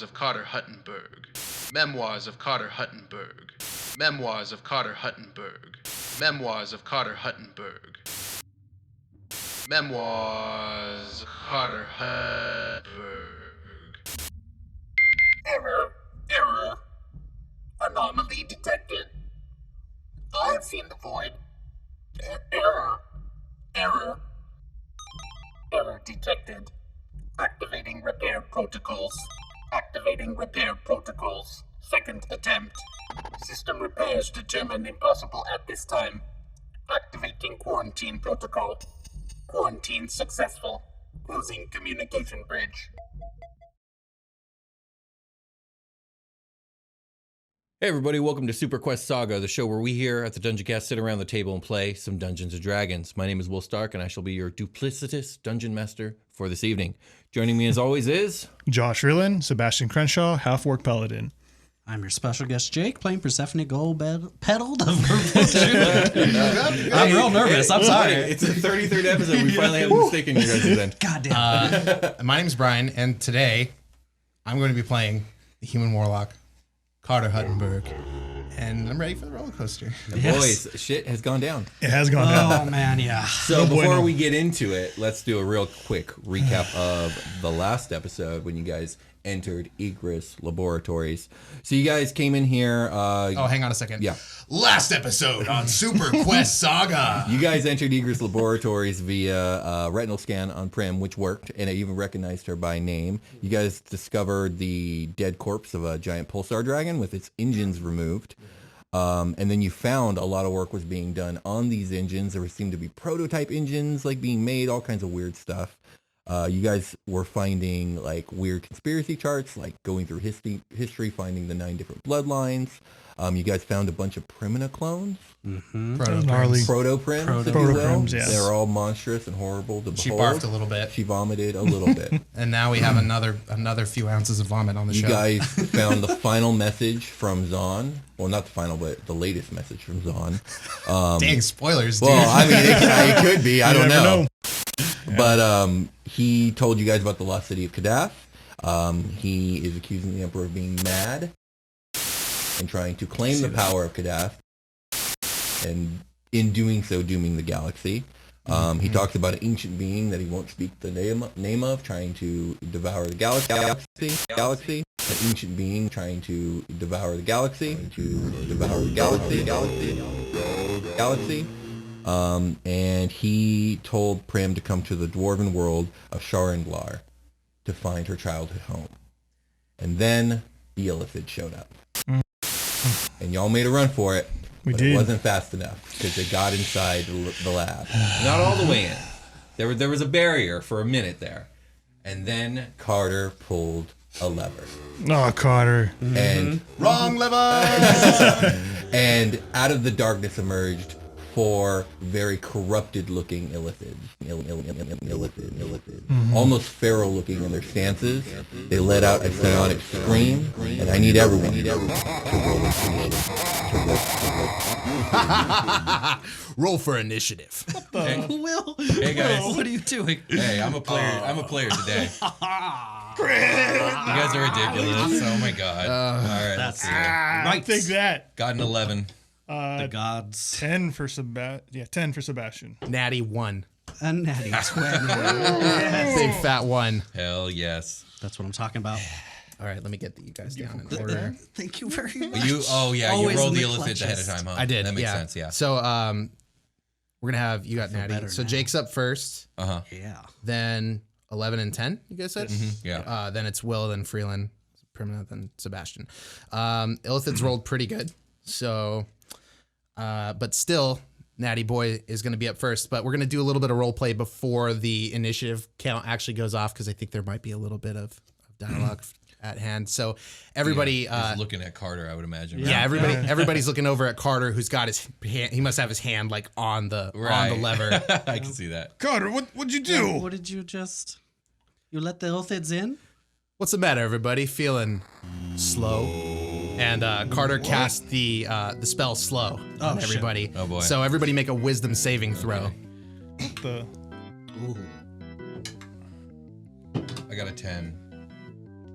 Memoirs of Carter Huttenberg. Memoirs of Carter Huttenberg. Memoirs of Carter Huttenberg. Memoirs of Carter Huttenberg. Memoirs of Carter Huttenberg. Error. Anomaly detected. I've seen the void. Error detected. Activating repair protocols. Second attempt. System repairs determined impossible at this time. Activating quarantine protocol. Quarantine successful. Closing communication bridge. Hey everybody, welcome to SuperQuest Saga, the show where we here at the Dungeoncast sit around the table and play some Dungeons & Dragons. My name is Will Stark and I shall be your duplicitous dungeon master for this evening. Joining me as always is... Josh Rillen, Sebastian Crenshaw, Half-Orc Paladin. I'm your special guest Jake, playing Persephone Gold-Petaled of Purple June. I'm real nervous, I'm sorry. It's the 33rd episode, we finally have a mistake in your guys' end. Goddamn. My name's Brian, and today I'm going to be playing the Human Warlock, Carter Huttenberg, and I'm ready for the roller coaster. Boys, shit has gone down. It has gone down. Oh man, yeah. So before we get into it, let's do a real quick recap of the last episode when you guys entered Egress Laboratories. So you guys came in here. Hang on a second. Yeah. Last episode on SuperQuest Saga. You guys entered Egress Laboratories via retinal scan on Prim, which worked, and it even recognized her by name. You guys discovered the dead corpse of a giant pulsar dragon with its engines removed. And then you found a lot of work was being done on these engines. There seemed to be prototype engines like being made, all kinds of weird stuff. You guys were finding like weird conspiracy charts, like going through history, finding the 9 different bloodlines. You guys found a bunch of Primina clones. Mm-hmm. Proto-Prims, if you will. Proto-Prims, yes. They're all monstrous and horrible to behold. She barfed a little bit. She vomited a little bit. And now we have another few ounces of vomit on the show. You guys found the final message from Zahn. Well, not the final, but the latest message from Zahn. Dang, spoilers, dude. Well, I mean, it could be. I don't know. But he told you guys about the lost city of Kadath. He is accusing the Emperor of being mad and trying to claim the power of Kadath, and in doing so, dooming the galaxy. He talks about an ancient being that he won't speak the name of, trying to devour the galaxy. An ancient being trying to devour the galaxy. And he told Prim to come to the dwarven world of Sharanglar to find her childhood home. And then the Illithids showed up. And y'all made a run for it, but it wasn't fast enough because they got inside the lab. Not all the way in. There was a barrier for a minute there. And then Carter pulled a lever. Oh, Carter. And Wrong lever! And out of the darkness emerged 4 very corrupted-looking Illithids. Almost feral-looking in their stances. They let out a psionic scream, and I need everyone to Roll for initiative. Okay. Will, Hey guys. what are you doing? Hey, I'm a player today. You guys are ridiculous. Oh my god. All right, That's Right. Take that. got an 11. the gods. 10 for Sebastian. Natty 1. A natty 20. Big fat 1. Hell yes. That's what I'm talking about. All right, let me get you guys down in order. Thank you very much. You Always rolled in the the Illithids ahead of clutches. time, huh? I did. That makes sense, yeah. So we're gonna have you got Natty. better So now. Jake's up first. Yeah. Then 11 and 10. You guys said. Yeah. Then it's Will, then Freeland, Permanent, then Sebastian. Illithids rolled pretty good. So, but still, Natty Boy is going to be up first. But we're going to do a little bit of role play before the initiative count actually goes off because I think there might be a little bit of dialogue at hand. So everybody He's looking at Carter, I would imagine. Right? yeah, everybody's looking over at Carter, who's got his hand. He must have his hand like on the lever. I can see that. Carter, what'd you do? What did you just... You let the Illithids in? What's the matter, everybody? Feeling slow? And Carter cast the spell slow on shit. everybody. Oh, boy. So everybody make a wisdom saving throw. The Ooh. I got a 10.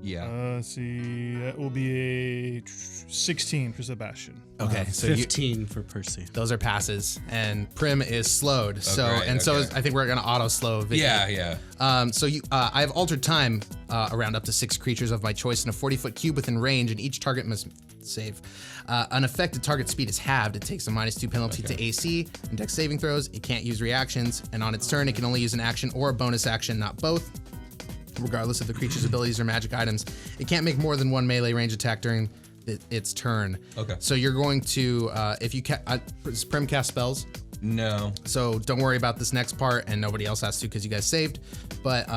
Yeah. Let's see. That will be a 16 for Sebastian. Okay, so you, 15 for Percy. those are passes, and Prim is slowed. So great, so okay. is, I think we're gonna auto slow. Vicky. Yeah. So you, I have altered time around up to 6 creatures of my choice in a 40-foot cube within range, and each target must save. Unaffected target speed is halved. It takes a -2 penalty to AC and Dex saving throws. It can't use reactions, and on its turn, it can only use an action or a bonus action, not both. Regardless of the creature's abilities or magic items, it can't make more than 1 melee range attack during its turn. Okay. So you're going to, if you does Prim cast spells? No. So don't worry about this next part, and nobody else has to because you guys saved. But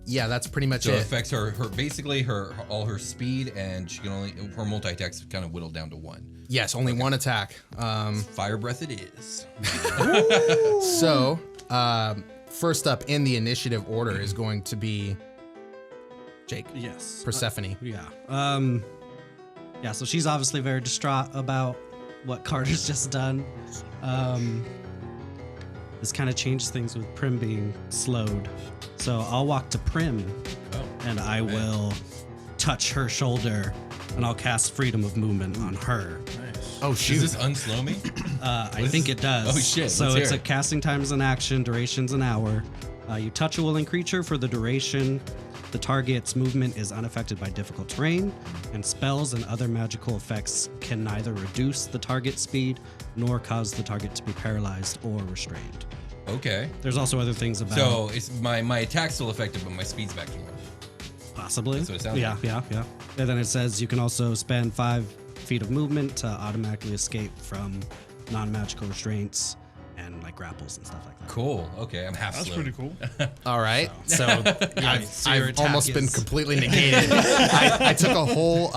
yeah, that's pretty much So it it. affects her basically all her speed, and she can only her multi-attacks kind of whittled down to 1. Yes, only 1 attack. Fire breath it is. So first up in the initiative order is going to be Jake. Yes. Persephone. Yeah, so she's obviously very distraught about what Carter's just done. This kind of changed things with Prim being slowed. So I'll walk to Prim and I will touch her shoulder and I'll cast Freedom of Movement on her. Oh shoot! Does this unslow me? I think it does. Oh, shit, So let's it's hear a it. casting time is an action, duration's an hour. You touch a willing creature for the duration. The target's movement is unaffected by difficult terrain, and spells and other magical effects can neither reduce the target's speed nor cause the target to be paralyzed or restrained. Okay. There's also other things about So it's my attack's still effective, but my speed's back to 1. possibly. That's what it sounds yeah, like. yeah. And then it says you can also spend 5 feet of movement to automatically escape from non-magical restraints and like grapples and stuff like that. Cool. Okay, I'm half That's slowed. pretty cool. All right. So your I've attack almost been is- completely negated. I took a whole.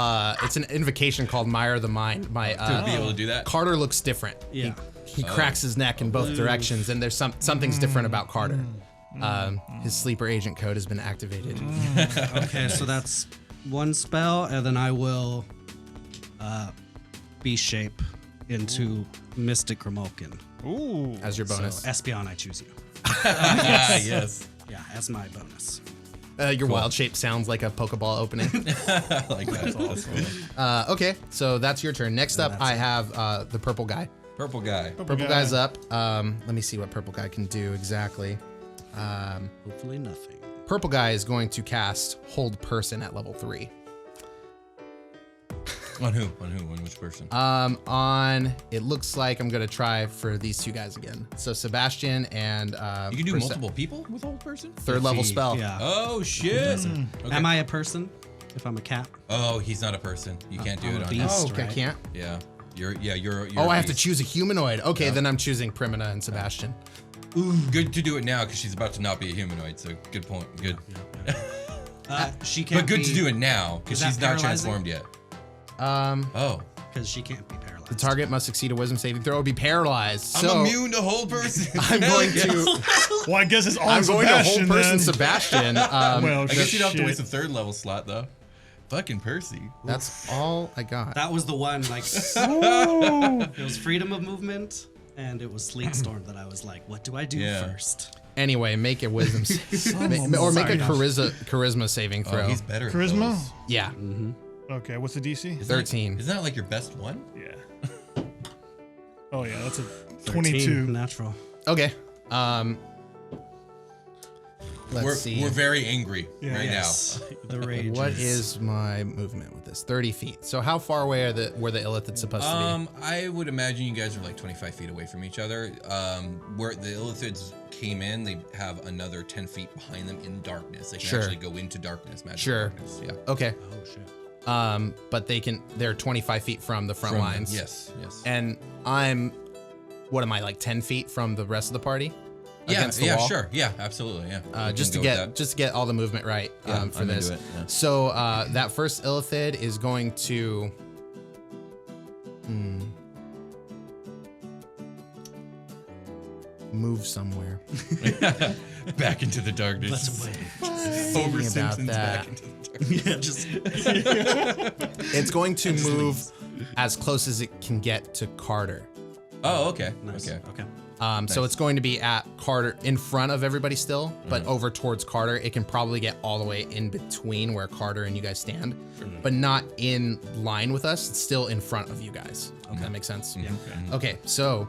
It's an invocation called Mire the Mind. My To be able to do that. Carter looks different. Yeah. He cracks his neck in both directions, and there's something's different about Carter. His sleeper agent code has been activated. Okay, so that's 1 spell, and then I will beast shape into Mystic Gromolkin. Ooh. As your bonus. So Espion, I choose you. Yes. Yeah, as my bonus. Your wild shape sounds like a Pokeball opening. I like that. That's funny. Okay, so that's your turn. Next up, I have the purple guy. Purple guy. Purple guy's up. Let me see what purple guy can do exactly. Hopefully nothing. Purple guy is going to cast Hold Person at level 3. On who? On which person? It looks like I'm gonna try for these 2 guys again. So Sebastian and You can do multiple people with old person? 3rd level spell. Yeah. Oh shit. Okay. Am I a person if I'm a cat? Oh, he's not a person. You can't do I'm it a on beast. Oh, okay, I Right. can't. Yeah. You're Oh, a I have to beast. choose a humanoid. Okay, then I'm choosing Primina and Sebastian. Good to do it now because she's about to not be a humanoid. So good point. Good. She can't. But good to do it now because Is that she's not paralyzing? transformed yet. Um, Oh. Because she can't be paralyzed. the target must succeed a Wisdom saving throw or be paralyzed. So I'm immune to whole person. I'm going to. Well, I guess it's all I'm going to Sebastian hold person then. Sebastian. Well, I guess you don't have to shit. waste a 3rd level slot though. Fucking Percy. That's all I got. That was the one, like, it was freedom of movement, and it was Sleet Storm that I was like, what do I do Yeah. first? Anyway, make a wisdom or make a charisma saving throw. Oh, he's better. at Charisma? those. Yeah, Okay, what's the DC? 13. Isn't that like your best one? Yeah. Oh yeah, that's a 13, 22. natural. Okay. Let's see. We're very angry right Yes. The rage. What is my movement with this? 30 feet. So how far away are were the Illithids supposed to be? I would imagine you guys are like 25 feet away from each other. Where the Illithids came in, they have another 10 feet behind them in darkness. They can Sure. actually go into darkness, magic Sure. darkness. Yeah. Okay. Oh, shit. But they're 25 feet from the front lines. Yes. And I'm, what am I, like 10 feet from the rest of the party? Against the wall? Sure. Yeah, absolutely. Yeah. We Just to can go with that. get all the movement right Yeah, for I'm this. into it, yeah. So that first Illithid is going to move somewhere. back into the darkness. Let's away. Over Thinking about Simpsons that. back into the darkness. Yeah, just It's going to move as close as it can get to Carter. Oh, okay. nice. Okay. Okay. So it's going to be at Carter, in front of everybody still, but over towards Carter. It can probably get all the way in between where Carter and you guys stand, but not in line with us. It's still in front of you guys. Okay. That makes sense? Yeah. Okay, so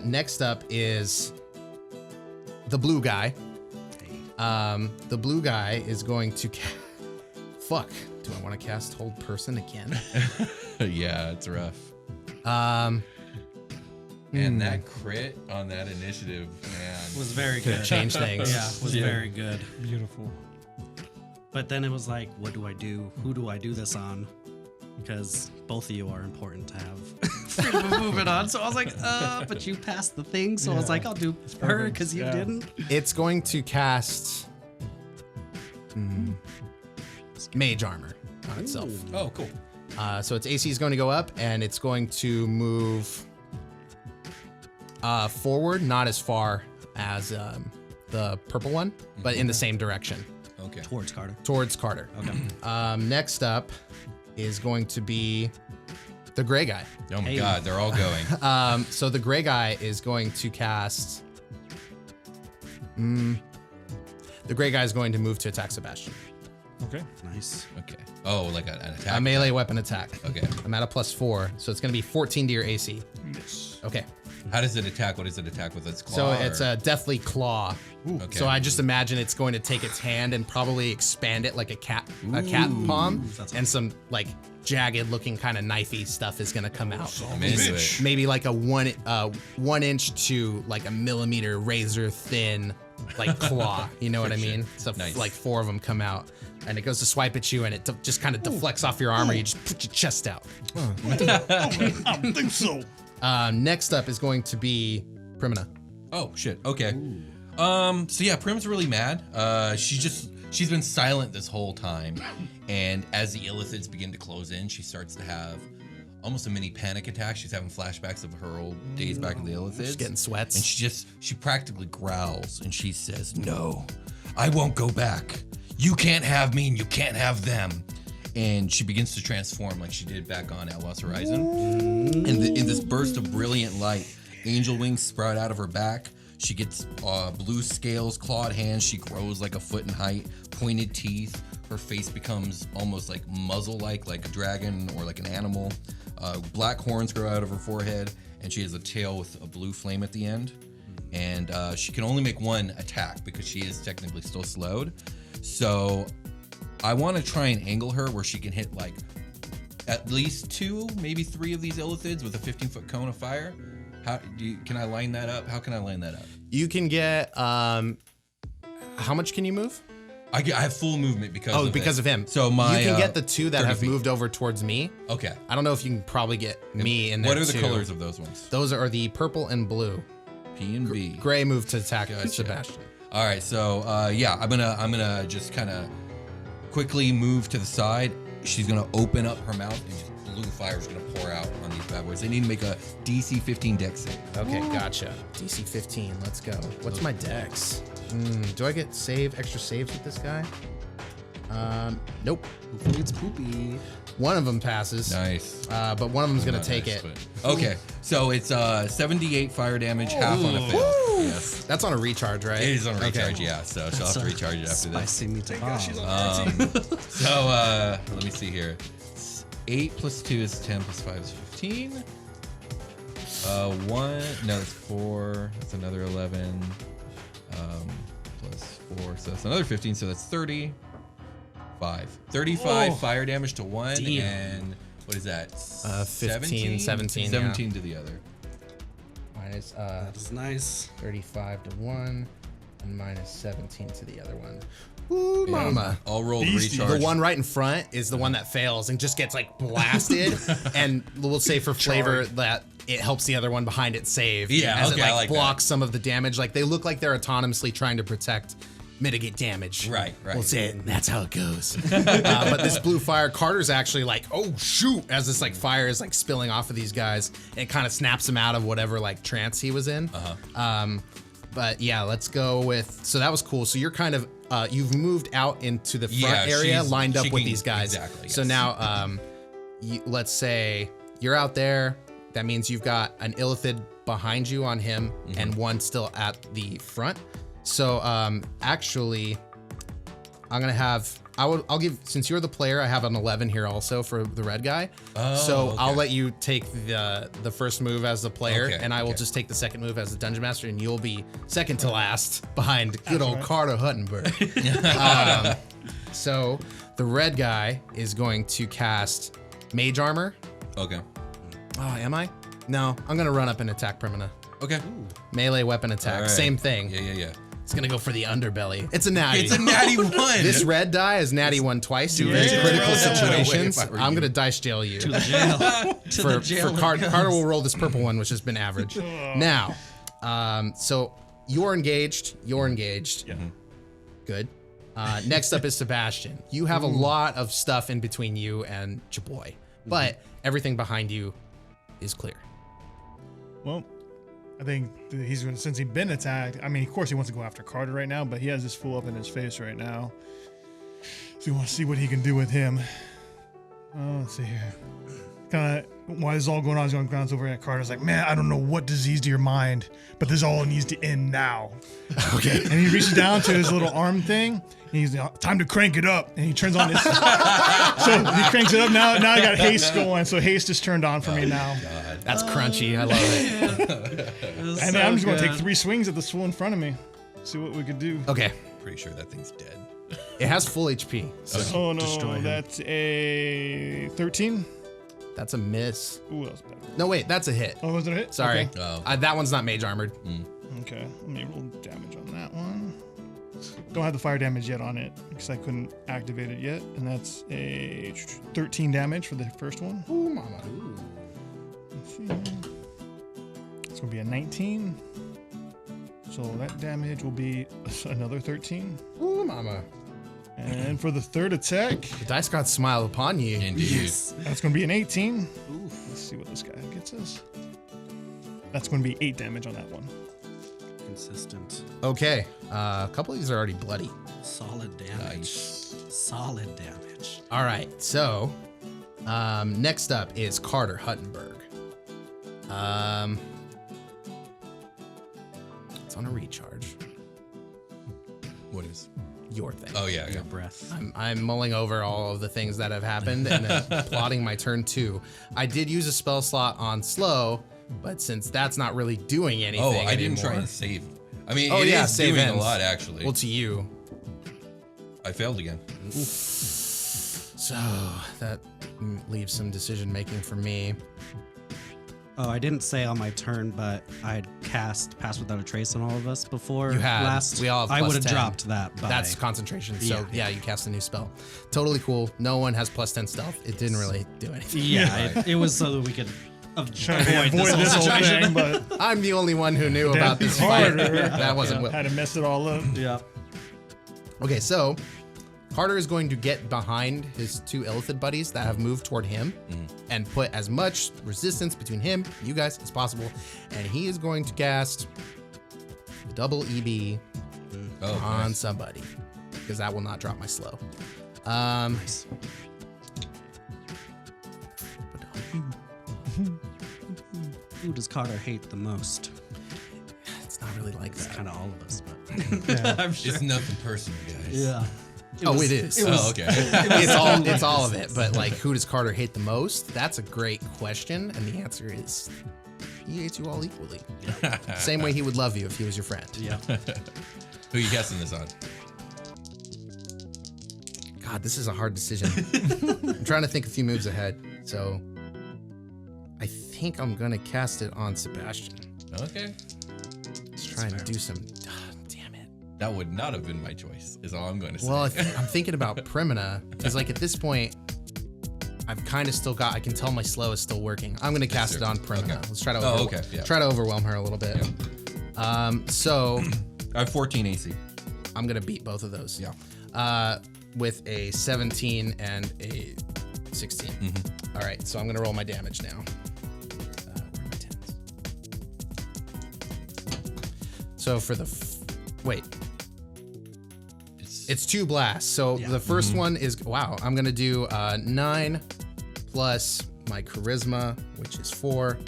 next up is the blue guy. The blue guy is going to... Fuck. Do I want to cast Hold Person again? Yeah, it's rough. And that crit on that initiative, man. Was very good. Change things. Yeah, was very good. Beautiful. But then it was like, what do I do? Who do I do this on? Because both of you are important to have freedom of movement on. So I was like, but you passed the thing. So I was like, I'll do her because you didn't. It's going to cast Mage Armor on itself. Oh, cool. So its AC is going to go up, and it's going to move forward, not as far as the purple one, but in the same direction. Okay. Towards Carter. Towards Carter. Okay. Next up is going to be the gray guy. Oh my God, they're all going. So the gray guy is going to cast... the gray guy is going to move to attack Sebastian. Okay. Nice. Okay. Oh, like an attack. A melee weapon attack. Okay. I'm at a +4, so it's going to be 14 to your AC. Yes. Okay. How does it attack? What does it attack with its claw? So it's a Deathly Claw. Okay. So I just imagine it's going to take its hand and probably expand it like a cat palm, and some like jagged looking kind of knifey stuff is going to come out. I'm into it. Maybe like a 1 inch to like a millimeter razor thin like claw. You know what I mean? So Nice. like 4 of them come out. And it goes to swipe at you, and it just kind of deflects off your armor. You just put your chest out. I don't think so. Next up is going to be Primina. Oh shit. Okay. So yeah, Prim's really mad. She's been silent this whole time, and as the Illithids begin to close in, she starts to have almost a mini panic attack. She's having flashbacks of her old days back in the Illithids. She's getting sweats. And she practically growls, and she says, "No, I won't go back. You can't have me, and you can't have them." And she begins to transform like she did back on Outlaws Horizon. And in this burst of brilliant light, angel wings sprout out of her back. She gets blue scales, clawed hands. She grows like a foot in height, pointed teeth. Her face becomes almost like muzzle-like, like a dragon or like an animal. Black horns grow out of her forehead, and she has a tail with a blue flame at the end. And she can only make one attack because she is technically still slowed. So I want to try and angle her where she can hit like at least 2, maybe 3 of these Illithids with a 15-foot cone of fire. Can I line that up? How can I line that up? You can get how much can you move? I have full movement because of him. So you can get the 2 that have feet. moved over towards me. Okay. I don't know if you can probably get me in there. What are the too. colors of those ones? Those are the purple and blue. P and B. Gray moved to attack Gotcha. Sebastian. All right, so yeah, I'm gonna just kind of quickly move to the side. She's gonna open up her mouth, and just blue fire is gonna pour out on these bad boys. They need to make a DC 15 dex save. Okay, gotcha. DC 15. Let's go. What's my dex? Do I get extra saves with this guy? Nope. Hopefully it's poopy. One of them passes. Nice. But one of them's gonna Not take nice, it. but- Okay, so it's 78 fire damage, half on a fail. Yes. That's on a recharge, right? It is on a Okay. recharge, yeah. So she'll have to recharge it after this. Spicy meatball. So let me see here. 8 plus 2 is 10 plus 5 is 15. that's 4. That's another 11. Plus 4, so that's another 15. So that's 35. 35 fire damage to one, Damn. and what is that? 15, 17, 17 to the other. Minus That is nice. 35 to one, and minus 17 to the other one. Ooh, mama. All rolled Beastie. recharge. The one right in front is the one that fails and just gets like blasted. And we'll say for flavor that it helps the other one behind it save. Yeah, as okay, it I like that. blocks some of the damage. Like they look like they're autonomously trying to mitigate damage. Right. We'll say it, and that's how it goes. But this blue fire, Carter's actually like, oh shoot, as this like fire is like spilling off of these guys, and it kind of snaps him out of whatever like trance he was in. But yeah, let's go with. So that was cool. So you're kind of you've moved out into the front area, lined up with these guys. Exactly. So yes. now, let's say you're out there. That means you've got an Illithid behind you on him and one still at the front. So actually, I'm gonna have. I'll give, since you're the player, I have an 11 here also for the red guy. So I'll let you take the first move as the player, and I will just take the second move as the dungeon master, and you'll be second to last behind good old Carter Huttenberg. So the red guy is going to cast Mage Armor. Okay. Oh, am I? No, I'm gonna run up and attack Primina. Okay. Melee weapon attack, All right. same thing. Yeah. It's gonna go for the underbelly. It's a natty. It's a natty 1. This red die is natty 1 twice in very critical situations. I'm gonna dice jail you. To the jail. For Carter will roll this purple one, which has been average. Now, so you're engaged. Yeah. Good. Next up is Sebastian. You have a lot of stuff in between you and Chaboy, but everything behind you is clear. Well, I think he's gonna, since he's been attacked. I mean, of course he wants to go after Carter right now, but he has this fool up in his face right now. So you want to see what he can do with him. Let's see here. Kind of while this is all going on, he's going to glance over at Carter's like, man, I don't know what diseased your mind, but this all needs to end now. Okay. And he reaches down to his little arm thing. And he's like, time to crank it up. And he turns on his. So he cranks it up. Now I got haste going. So haste is turned on for me now. God. That's crunchy. I love it. And then I'm just going to take 3 swings at the fool in front of me. See what we could do. Okay. Pretty sure that thing's dead. It has full HP. So Oh Destroy no, him. that's a 13. that's a miss. Ooh, that was better. No, wait, that's a hit. Oh, was it a hit? Sorry. Okay. Oh. That one's not mage armored. Okay, let me roll damage on that one. Don't have the fire damage yet on it because I couldn't activate it yet. And that's a 13 damage for the first one. Ooh, mama. Let's see. It's going to be a 19. So that damage will be another 13. Ooh, mama. And for the third attack, The dice god smiled upon you. Indeed. that's going to be an 18. Let's see what this guy gets us. That's going to be 8 damage on that one. Consistent. Okay. A couple of these are already bloody. Solid damage. Nice. Solid damage. All right. So, next up is Carter Huttenberg. It's on a recharge. What is? Your thing. Oh, yeah. Your breath. I'm mulling over all of the things that have happened and then plotting my turn 2. I did use a spell slot on slow, but since that's not really doing anything Oh, I didn't try anymore- and save. I mean, Oh, it yeah, is save doing ends. a lot, actually. Well, to you. I failed again. So that leaves some decision making for me. Oh, I didn't say on my turn, but I had cast Pass Without a Trace on all of us before. You had. Last. We all have I plus would have 10. dropped that. By, That's concentration. So Yeah. yeah, you cast a new spell. Totally cool. No one has plus 10 stealth. It didn't really do anything. yeah. It was so that we could Trying to avoid this whole situation. thing, but I'm the only one who knew about that'd be this fight. harder. That wasn't Will. Had to mess it all up. Yeah. Okay, so Carter is going to get behind his 2 Illithid buddies that have moved toward him and put as much resistance between him and you guys as possible. And he is going to cast the double EB Oh, on nice. somebody because that will not drop my slow. Nice. Who does Carter hate the most? It's not really like It's that. kind of all of us, but I'm sure. It's nothing personal, guys. Yeah. It is. Oh, okay. It's all of it. But like, who does Carter hate the most? That's a great question, and the answer is he hates you all equally. Same way he would love you if he was your friend. Yeah. Who are you casting this on? God, this is a hard decision. I'm trying to think a few moves ahead, so I think I'm gonna cast it on Sebastian. Okay. Let's try and do some. Damn it. That would not have been my choice, is all I'm going to say. Well, I'm thinking about Primina because, like, at this point, I've kind of still got. I can tell my slow is still working. I'm gonna cast it on Primina. Okay. Let's try to. Oh, okay, yeah. Try to overwhelm her a little bit. So I have 14 AC. I'm gonna beat both of those. Yeah. With a 17 and a 16. Mm-hmm. All right, so I'm gonna roll my damage now. Where are my tens? So for the wait, it's 2 blasts. So the first one is wow. I'm gonna do 9 plus my charisma, which is 4.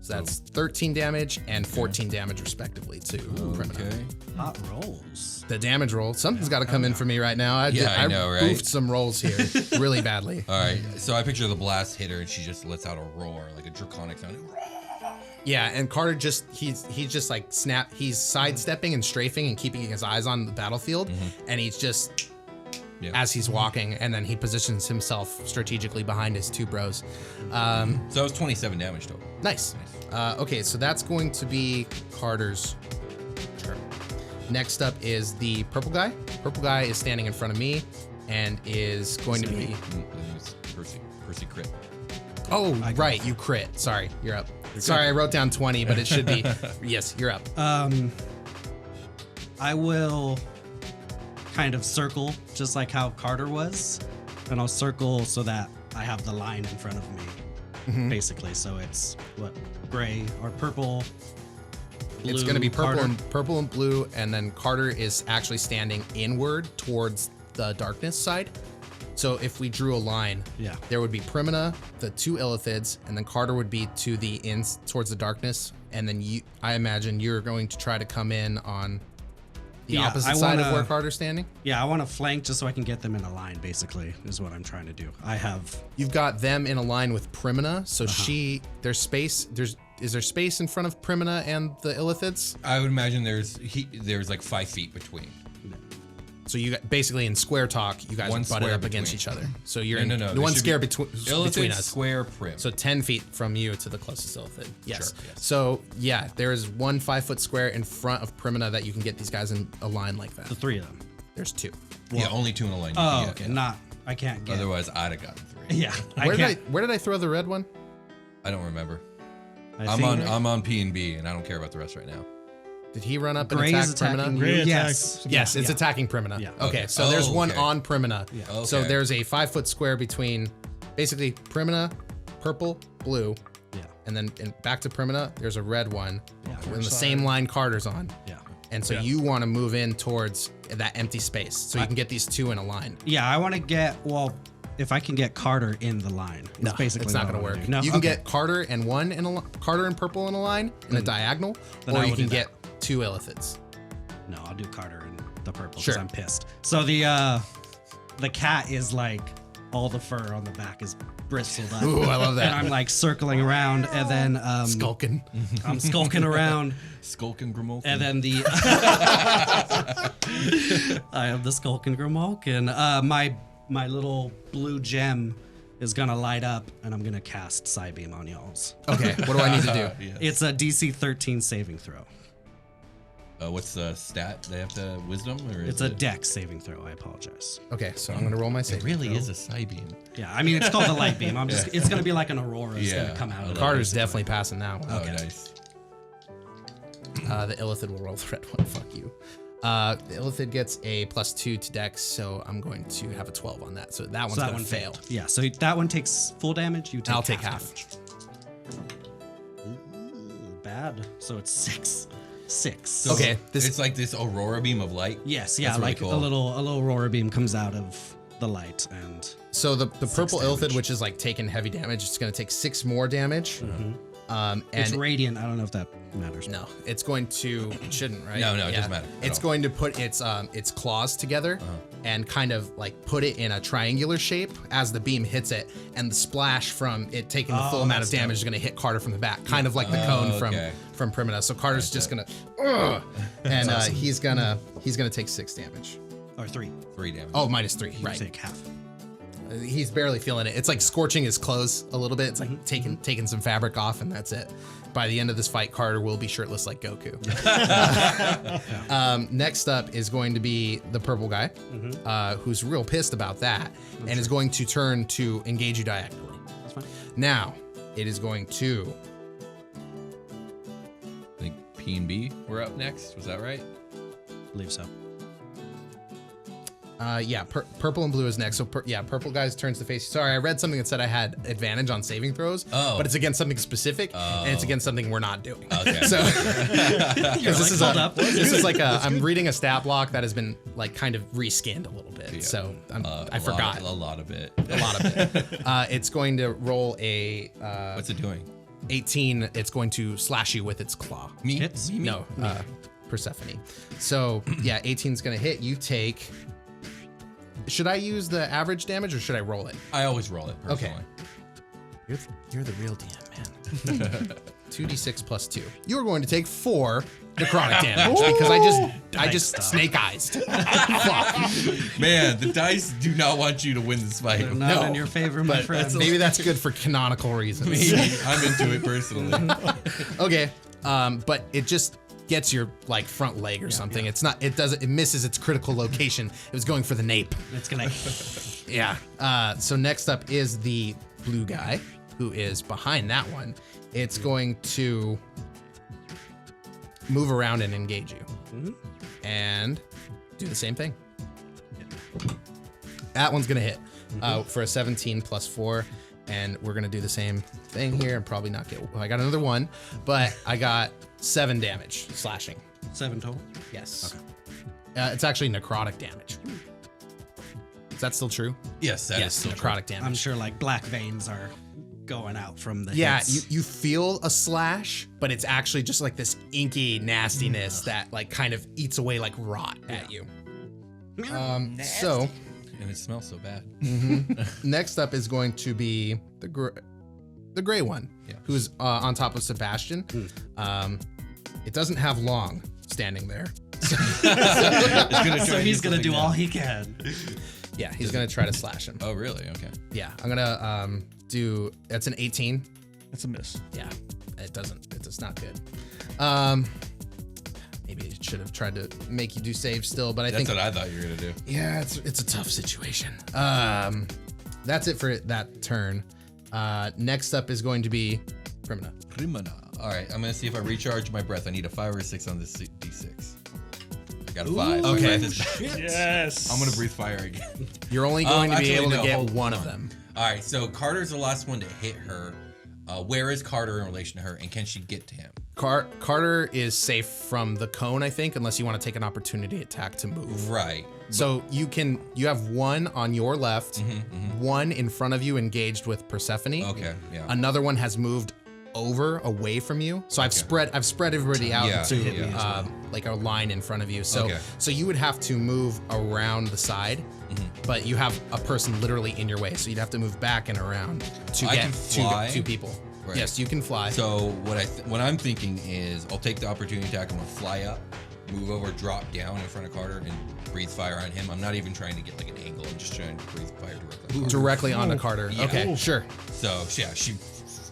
So that's 13 damage and 14 damage respectively to Primina. Okay. Hot rolls. The damage roll. Something's got to come in for me right now. I know, right? Goofed some rolls here really badly. All right. So I picture the blast hit her, and she just lets out a roar, like a draconic sound. Yeah, and Carter he's just like he's sidestepping and strafing and keeping his eyes on the battlefield, and he's just as he's walking, and then he positions himself strategically behind his two bros. So that was 27 damage total. Nice. Okay, so that's going to be Carter's turn. Next up is the purple guy. Purple guy is standing in front of me and is going to be. I think it's Percy crit. Oh, right, you crit. Sorry, you're up. Sorry, I wrote down 20, but it should be. Yes, you're up. I will kind of circle just like how Carter was, and I'll circle so that I have the line in front of me, basically. So it's what, gray or purple. Blue, it's going to be Carter. purple and blue, and then Carter is actually standing inward towards the darkness side. So if we drew a line, there would be Primina, the two Illithids, and then Carter would be to the towards the darkness, and then I imagine you're going to try to come in on the opposite side of where Carter's standing. Yeah, I want to flank just so I can get them in a line, basically, is what I'm trying to do. You've got them in a line with Primina, so there's space. Is there space in front of Primina and the Illithids? I would imagine there's like 5 feet between. So you basically in square talk, you guys One are butted square up against between. each other. So you're No, in there one should square be between Illithid us. square Prim. So 10 feet from you to the closest Illithid. Yes. Sure, yes. So yeah, there is one 5-foot square in front of Primina that you can get these guys in a line like that. The 3 of them. There's 2. Yeah, only 2 in a line. Oh, Yeah, okay. yeah. I can't get. Otherwise, I'd have gotten 3. Yeah. Where did I throw the red one? I don't remember. I I'm think on I'm on P and B, and I don't care about the rest right now. Did he run up and Gray attack is attacking Primina? you. Gray Yes. attacks. Yes, it's attacking Primina. Yeah. Okay, Okay. so there's Oh, one okay. on Primina. Yeah. So Okay. there's a 5-foot square between basically Primina, purple, blue, Yeah. and then back to Primina, there's a red one in the side. same line Carter's on. Yeah. And so you want to move in towards that empty space so you can get these 2 in a line. Yeah, I want to get, if I can get Carter in the line. No, basically it's not what I going to wanna work. do. No, you can okay. get Carter and Carter and purple in a line in a diagonal, then or I you will can do get 2 Illithids. No, I'll do Carter and the purple because Sure. I'm pissed. So the cat is like, all the fur on the back is bristled up. Ooh, I love that. And I'm like circling around, and then Skulking. I'm skulking around, Skulk and Grimolkin. and then the I have the Skulk and Grimalkin. My little blue gem is gonna light up, and I'm gonna cast Psybeam on y'all's. Okay, what do I need to do? Yeah. It's a DC 13 saving throw. What's the stat? They have to wisdom, or It's is a it? dex saving throw. I apologize. Okay, so I'm going to roll my It save. really is a Psybeam. Yeah, I mean it's called the light beam. It's gonna be like an aurora. It's Yeah, gonna come out. I of love it, Carter's basically. definitely passing that one. Oh, nice. The Illithid will roll the red one. Fuck you. The Illithid gets a +2 to dex, so I'm going to have a 12 on that. So that one's So that going one to fail. failed. Yeah, so that one takes full damage. You take I'll take half. damage. Bad. So it's 6. So Okay, it's like this aurora beam of light. Yes, yeah, That's really like cool. a little aurora beam comes out of the light, and So the purple damage. Illithid, which is like taking heavy damage, it's going to take 6 more damage. it's And radiant. I don't know if that matters. no, it's going to. It shouldn't, right? No, it doesn't matter at It's all. going to put its claws together and kind of like put it in a triangular shape as the beam hits it, and the splash from it taking the full amount of damage is going to hit Carter from the back, kind of like the cone okay. from Primina. So Carter's just going to, and he's gonna take 6 damage. Or 3. 3 damage. Oh, -3, You right? take half. He's barely feeling it. It's like scorching his clothes a little bit. It's like taking some fabric off, and that's it. By the end of this fight, Carter will be shirtless like Goku. Next up is going to be the purple guy, who's real pissed about that, and is going to turn to engage you diagonally. That's fine. Now, it is going to. I think P and B were up next. Was that right? I believe so. Purple and blue is next. So purple guy's turns to face. Sorry, I read something that said I had advantage on saving throws. Oh. But it's against something specific, and it's against something we're not doing. Okay. So, because this is hold up. this is like I'm reading a stat block that has been like kind of rescanned a little bit. Yeah. So I A forgot lot of it. a lot of it. It's going to roll a What's it doing? 18, it's going to slash you with its claw. Me? Hits? No, Persephone. So yeah, 18 is gonna hit. You take. Should I use the average damage or should I roll it? I always roll it personally. Okay. You're the real DM, man. 2d6 plus 2. You're going to take 4 necrotic damage because I just snake eyes. Fuck. Man, the dice do not want you to win this fight. They're not No, in your favor, my friend. Maybe that's good for canonical reasons. Maybe. I'm into it personally. Okay. But it just gets your like front leg or something. It's not. It misses its critical location. It was going for the nape. It's gonna. Yeah. So next up is the blue guy who is behind that one. It's going to move around and engage you and do the same thing. That one's gonna hit for a 17 plus 4, and we're gonna do the same thing here and probably not get. Well, I got another 1, but I got 7 damage slashing. 7 total. Yes. Okay. It's actually necrotic damage. Is that still true? Yes, that is Yes, still necrotic damage. I'm sure like black veins are going out from the Yeah, hits. you feel a slash, but it's actually just like this inky nastiness that like kind of eats away like rot at you. So And it smells so bad. next up is going to be the gray one, who's on top of Sebastian. It doesn't have long standing there. So he's gonna do all he can. Yeah, he's gonna try to slash him. Oh, really? Okay. Yeah, I'm gonna do. That's an 18. That's a miss. Yeah, it doesn't. It's not good. Maybe it should have tried to make you do saves still, but I That's think. what I thought you were going to do. Yeah, it's a tough situation. That's it for that turn. Next up is going to be Primina. Primina. All right, I'm going to see if I recharge my breath. I need a 5 or a 6 on this D6. I got a 5. My okay. breath is back. Yes. I'm going to breathe fire again. You're only going to be actually, able no, to get hold one on. of them. All right, so Carter's the last one to hit her. Where is Carter in relation to her, and can she get to him? Carter is safe from the cone, I think, unless you want to take an opportunity attack to move. Right. So you have one on your left, one in front of you engaged with Persephone. Okay, yeah. Another one has moved away from you. So I've spread everybody out Yeah, to yeah. like a line in front of you. So Okay. so you would have to move around the side, but you have a person literally in your way. So you'd have to move back and around to I get can fly? two people. Right. Yes, you can fly. So what I'm thinking is I'll take the opportunity attack. I'm gonna fly up, move over, drop down in front of Carter, and breathe fire on him. I'm not even trying to get like an angle. I'm just trying to breathe fire Directly onto Carter. Yeah. Okay, sure. So yeah,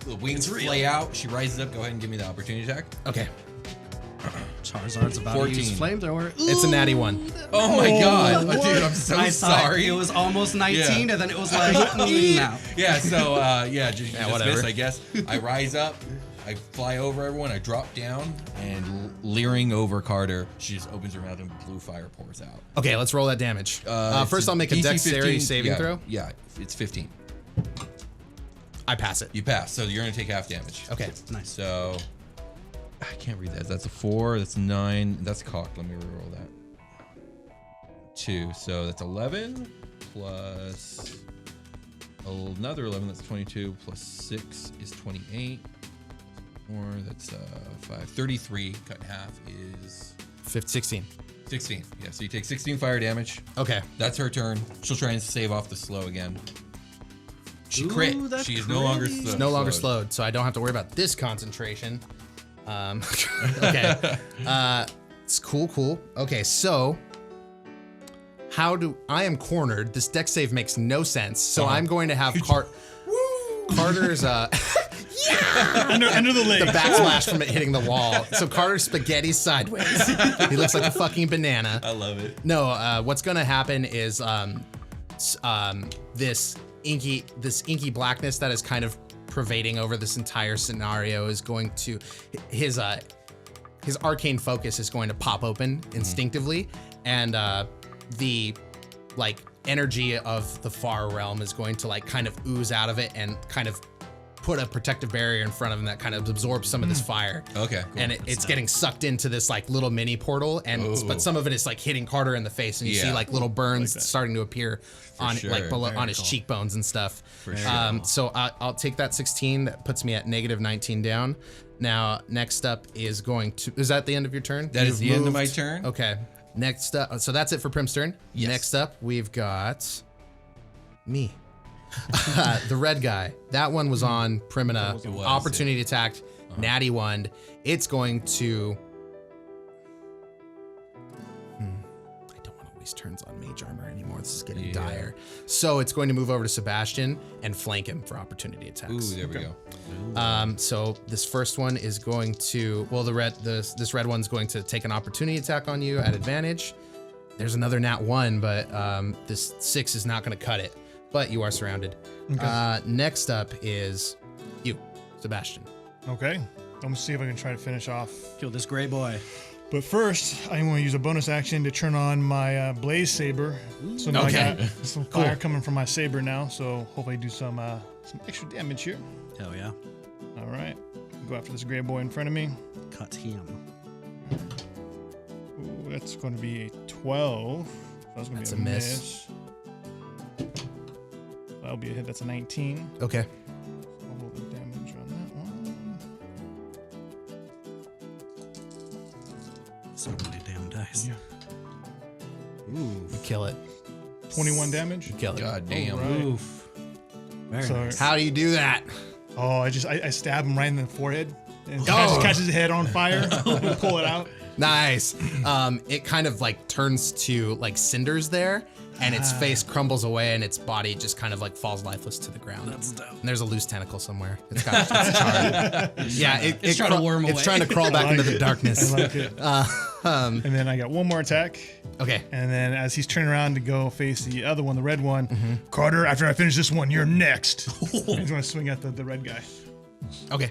the wings flay out. She rises up. Go ahead and give me the opportunity attack. Okay. Charizard's about to use 14. flamethrower. It's a natty one. Oh my god, dude! I'm so I thought sorry. it was almost 19, Yeah. and then it was like, now. Yeah. So just whatever. miss, I guess. I rise up. I fly over everyone. I drop down and leering over Carter. She just opens her mouth and blue fire pours out. Okay, let's roll that damage. It's First, I'll make a DC dexterity 15, saving throw. Yeah, it's 15. I pass it. You pass, so you're gonna take half damage. Okay. Nice. So I can't read that. That's a 4. That's 9. That's cocked. Let me reroll that. 2. So that's 11 plus another 11. That's 22 plus 6 is 28. Or that's 5. 33 cut in half is 16. 16. Yeah. So you take 16 fire damage. Okay. That's her turn. She'll try and save off the slow again. She crit. that She is no longer crit. slow. No longer slowed, so I don't have to worry about this concentration. Okay. It's cool. Okay, so I am cornered. This dex save makes no sense. So I'm going to have Carter's under the leg. the backsplash from it hitting the wall. So Carter's spaghetti sideways. He looks like a fucking banana. I love it. No, what's gonna happen is this inky blackness that is kind of pervading over this entire scenario is going to his arcane focus is going to pop open instinctively, and the like energy of the far realm is going to like kind of ooze out of it and kind of put a protective barrier in front of him that kind of absorbs some of this fire. Okay, cool. And it's getting sucked into this like little mini portal, but some of it is like hitting Carter in the face, and you see like little burns starting to appear on like below on his cheekbones and stuff. So I'll take that 16. That puts me at -19 down. Now next up is going to. Is that the end of your turn? That is the end of my turn. Okay. Next up, so that's it for Prim's turn. Yes. Next up, we've got me. The red guy. That one was on Primina. Opportunity attacked. Natty one. It's going to. I don't want to waste turns on mage armor anymore. This is getting dire. So it's going to move over to Sebastian and flank him for opportunity attacks. Ooh, there we go. So this first one is going to. Well, this red one's going to take an opportunity attack on you at advantage. There's another nat 1, but this 6 is not going to cut it. But you are surrounded. Okay. Next up is you, Sebastian. Okay. I'm gonna see if I can try to finish off. Kill this gray boy. But first, I'm going to use a bonus action to turn on my Blaze Saber. So now I got some fire coming from my saber now. So hopefully do some extra damage here. Hell yeah. All right. Go after this gray boy in front of me. Cut him. Ooh, that's going to be a 12. That's going to be a miss. That'll be a hit. That's a 19. Okay. I'll roll the damage on that one. So many damn dice. Yeah. Ooh. You kill it. 21 damage. You kill it. God damn. Right. Oof. Very So- nice. How do you do that? Oh, I stab him right in the forehead and catches his head on fire and pull it out. Nice. It kind of like turns to like cinders there, and its face crumbles away, and its body just kind of like falls lifeless to the ground. That's dope. And there's a loose tentacle somewhere. It's charred. Yeah, it's trying to worm It's away. trying to crawl back into the darkness. I like it. And then I got one more attack. Okay. And then as he's turning around to go face the other one, the red one, Carter, after I finish this one, you're next. He's going to swing at the red guy. Okay.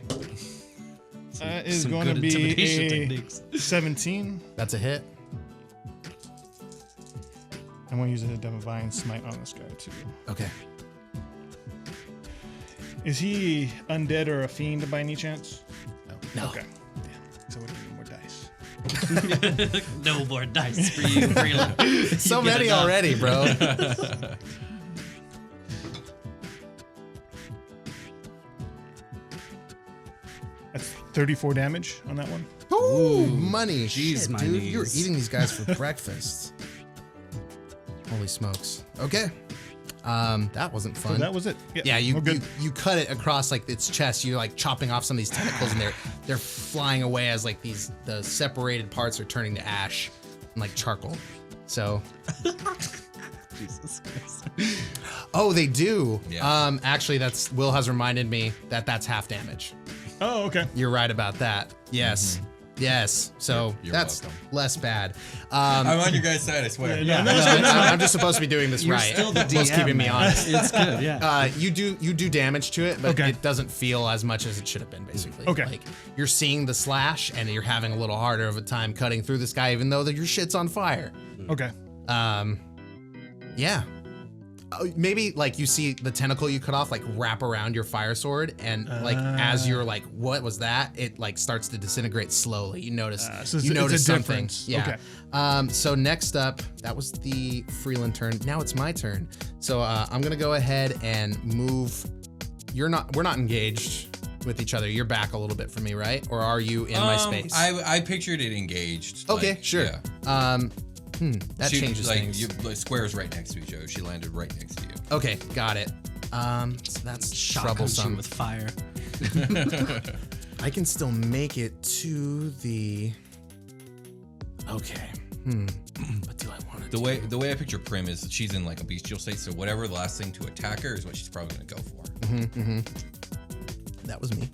That is Some going to good be intimidation a techniques. 17. That's a hit. I'm going to use a Divine Smite on this guy too. Okay. Is he undead or a fiend by any chance? No. Okay. Yeah. So we need more dice. No more dice for you, Freeland. So You get many enough. already, bro. That's 34 damage on that one. Ooh, money. Jeez, Shit, my dude. knees. You're eating these guys for breakfast. Holy smokes. Okay. That wasn't So fun. that was it. Yeah, we're good. you cut it across like its chest. You're like chopping off some of these tentacles, and they're flying away as like the separated parts are turning to ash and like charcoal. So, Jesus Christ. oh, they do. Yeah. Actually, Will has reminded me that's half damage. Oh, okay. You're right about that. Yes. Yes. So You're that's welcome. less bad. I'm on your guys' side, I swear. Yeah, I'm just supposed to be doing this You're right. still the Will's DM, keeping me man. honest. It's good, yeah. You do damage to it, but Okay. it doesn't feel as much as it should have been, basically. Okay. Like you're seeing the slash, and you're having a little harder of a time cutting through this guy, even though your shit's on fire. Okay. Yeah. Maybe like you see the tentacle you cut off like wrap around your fire sword, and like as you're like, what was that? It like starts to disintegrate slowly. You notice So you notice it's a something. difference. Yeah. Okay. So next up, that was the Freeland turn. Now it's my turn. So I'm gonna go ahead and move. We're not engaged with each other. You're back a little bit from me, right? Or are you in my space? I pictured it engaged. Okay, like, sure. Yeah. That She, changes like, things. Squares right next to each other. She landed right next to you. Okay, got it. So that's Shotguns you troublesome. with fire. I can still make it to the. Okay. What do I want to do? The way I picture Prim is she's in like a bestial state, so whatever the last thing to attack her is what she's probably gonna go for. That was me.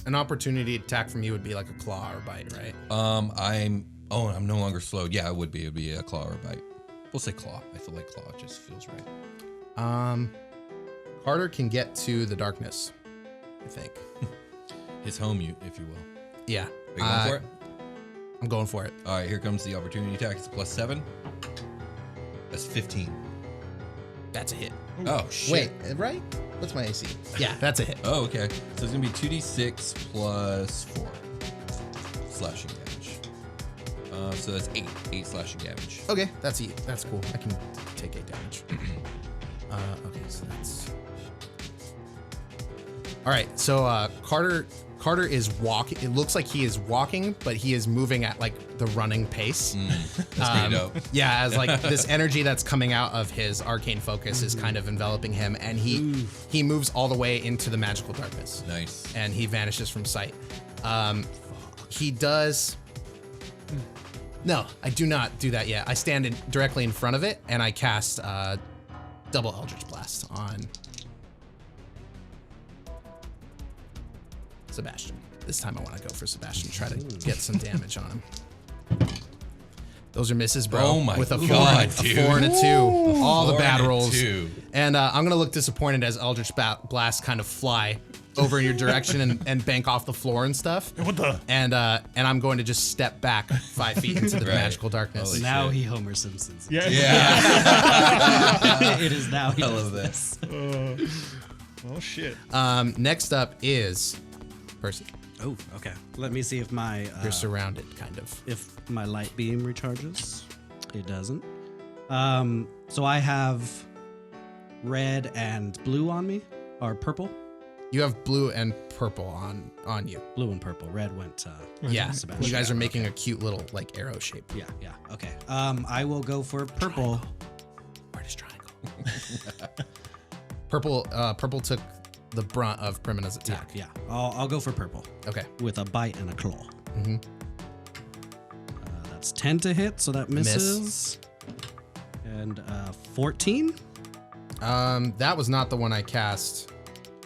An opportunity attack from you would be like a claw or bite, right? I'm no longer slowed. Yeah, it would be. It'd be a claw or a bite. We'll say claw. I feel like claw just feels right. Carter can get to the darkness, I think. His home, if you will. Yeah. Are you going for it? I'm going for it. All right, here comes the opportunity attack. It's a +7. That's 15. That's a hit. Oh shit! Wait, right? What's my AC? Yeah, that's a hit. Oh, okay. So it's gonna be 2d6 plus 4 slashing damage. So that's 8 slashing damage. Okay, that's cool. I can take 8 damage. Okay, so that's all right. So Carter is walking. It looks like he is walking, but he is moving at like the running pace. That's pretty dope. Yeah, as like this energy that's coming out of his arcane focus is kind of enveloping him, and he moves all the way into the magical darkness. Nice. And he vanishes from sight. He does. No, I do not do that yet. I stand directly in front of it, and I cast double Eldritch Blast on Sebastian. This time I want to go for Sebastian, try to get some damage on him. Those are misses, bro. Oh my with a God, 4 dude. and a 2. All the 4 bad and a rolls. 2. And I'm going to look disappointed as Eldritch Blast kind of fly over in your direction and bank off the floor and stuff. What the? And I'm going to just step back 5 feet into the Right. magical darkness. Holy Now shit. he Homer Simpsons. Yeah. It is now. He I does love this. this. Oh shit. Next up is Percy. Oh, okay. Let me see if my You're surrounded, kind of. if my light beam recharges. It doesn't. So I have red and blue on me, or purple. You have blue and purple on you. Blue and purple. Red went. Yeah, Sebastian. you guys are making a cute little like arrow shape. Yeah. Okay. I will go for purple. Artist triangle. Purple took the brunt of Primina's attack. Yeah. I'll go for purple Okay. with a bite and a claw. Mm-hmm. That's 10 to hit, so that misses. And 14. That was not the one I cast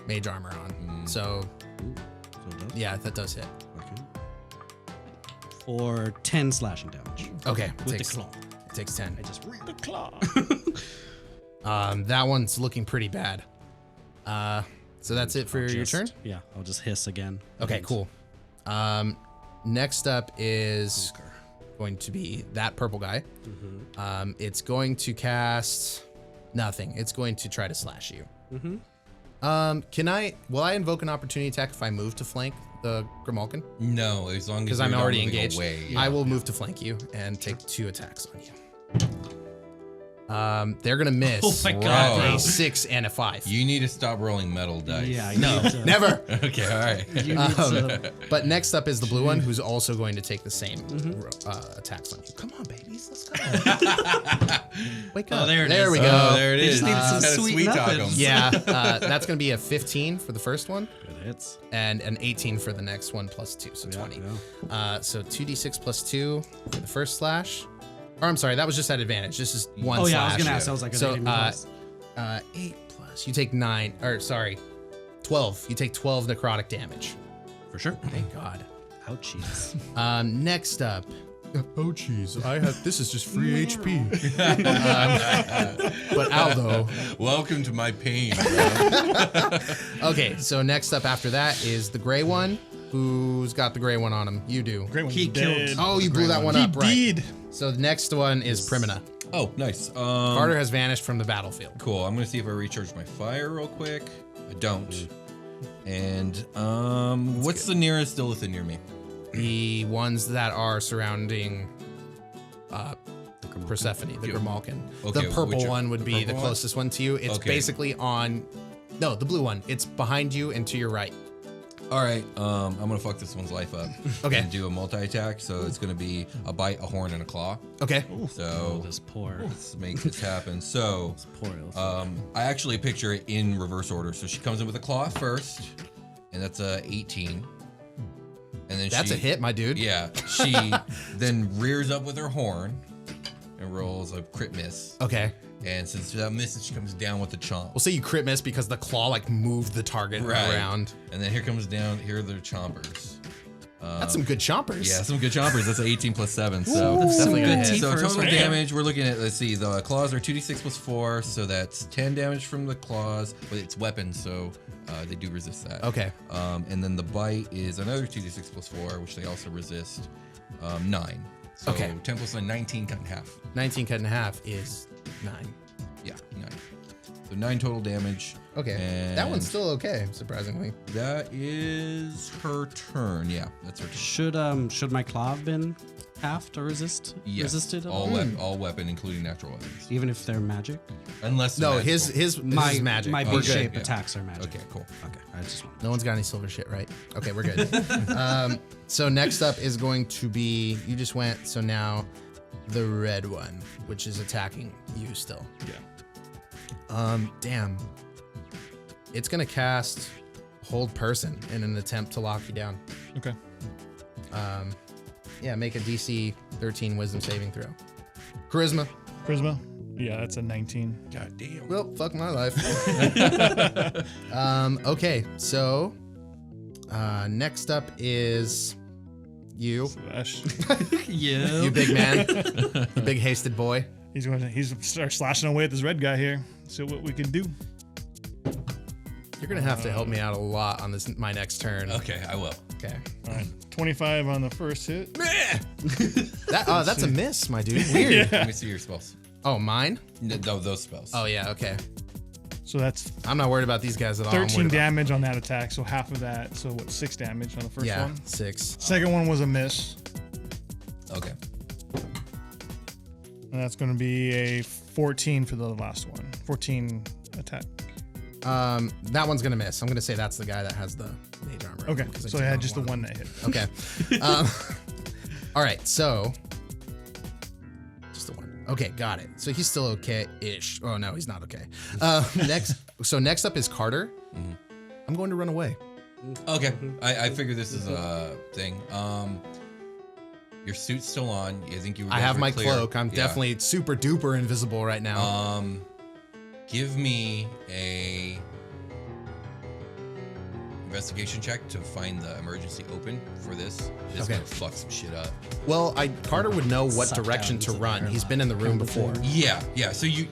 mage armor on. So So it does. yeah, that does hit. Okay. For 10 slashing damage. Okay. It With takes, the claw. It takes 10. I just The claw. That one's looking pretty bad. So that's it for your turn? Yeah, I'll just hiss again. Okay, And cool. Next up is going to be that purple guy. It's going to cast nothing. It's going to try to slash you. Will I invoke an opportunity attack if I move to flank the Grimalkin? No, as long as Because you're I'm not already moving engaged. away. I will move to flank you and take 2 attacks on you. They're gonna miss. Oh my God, At bro. a 6 and a 5. You need to stop rolling metal dice. Yeah, you No, need to, never. Okay, all right. You need to, But next up is the blue one, who's also going to take the same attacks on you. Come on, babies, let's go. Wake up. Oh, there it There is. we Oh, go. there it They is. just needed some Gotta sweet talk 'em. nothings. Yeah, that's gonna be a 15 for the first one, It hits. and an 18 for the next one plus 2, so 20. Yeah. So 2d6 plus 2 for the first slash. Or I'm sorry, that was just at advantage. This is one Oh slash. yeah, I was gonna ask. I was like, So, are they plus? 8 plus. You take 9, or sorry, 12. You take 12 necrotic damage. For sure. Thank God. Ouchies. Next up. Oh jeez, I have. This is just free HP. But Aldo. Welcome to my pain, bro. Okay, so next up after that is the gray one. Who's got the gray one on him? You do. Great one. He killed- Oh, you blew that one He up, right? did. So the next one is Primina. Oh, nice. Carter has vanished from the battlefield. Cool. I'm gonna see if I recharge my fire real quick. I don't. And what's the nearest Illithid near me? The ones that are surrounding Persephone, the Yeah. Grimalkin. Okay, The purple which- one would the be the purple one? closest one to you. It's Okay. basically on. No, the blue one. It's behind you and to your right. All right. I'm gonna fuck this one's life up. Okay. And do a multi-attack. So it's gonna be a bite, a horn, and a claw. Okay. So This poor let's make this happen. So Illithid. I actually picture it in reverse order. So she comes in with a claw first, and that's a 18. And then That's she, a hit, my dude. Yeah. She then rears up with her horn and rolls a crit miss. Okay. And since that misses, she comes down with the chomp. We'll say you crit miss because the claw like moved the target around. And then here are the chompers. That's some good chompers. Yeah, some good chompers. That's an 18 plus 7. So That's definitely gonna good hit. teeth. So First total one. damage, we're looking at, let's see, the claws are 2d6 plus 4, so that's 10 damage from the claws, but it's weapons, so they do resist that. Okay. And then the bite is another 2d6 plus 4, which they also resist, 9. So Okay. 10 plus 9, 19 cut in half. 19 cut in half is 9. Yeah, 9. So 9 total damage. Okay. And That one's still okay, surprisingly. That is her turn. Yeah, that's her turn. Should my claw have been halved or resisted at all? All weapon, including natural weapons. Even if they're magic? Unless No, magical. his My is magic. My We're big good. shape attacks are magic. Okay, cool. Okay, I just want No one's got any silver shit, right? Okay, we're good. So next up is going to be, you just went, so now the red one, which is attacking you still. Yeah. Damn. It's gonna cast Hold Person in an attempt to lock you down. Okay. Yeah, make a DC 13 Wisdom saving throw. Charisma. Charisma. Yeah, that's a 19. God damn. Well, fuck my life. Okay, so next up is you. Slash. Yeah. You big man. You big hasted boy. He's going to start slashing away at this red guy here. See what we can do. You're gonna have to help me out a lot on this my next turn. Okay, I will. Okay. All right. 25 on the first hit. That's a miss, my dude. Weird. Let me see your spells. Oh, mine? No, those spells. Oh yeah, okay. So that's I'm not worried about these guys at all. I'm 13 worried about- damage on that attack. So half of that. So what, 6 damage on the first Yeah, one? 6. Second one was a miss. Okay. And that's going to be a 14 for the last one. 14 attack. That one's gonna miss. I'm gonna say that's the guy that has the mage armor. Okay. because I So took I had on just the one that hit. Okay. All right. So just the one. Okay, got it. So he's still okay-ish. Oh no, he's not okay. Next up is Carter. I'm going to run away. Okay. I figure this is a thing. Your suit's still on. I think you. I have my clear. cloak. I'm Yeah. definitely super duper invisible right now. Give me a investigation check to find the emergency open for this. This Okay. gonna fuck some shit up. Well, Carter would know what Suck direction down to to the run. He's airlock. been in the room before. Yeah. So you.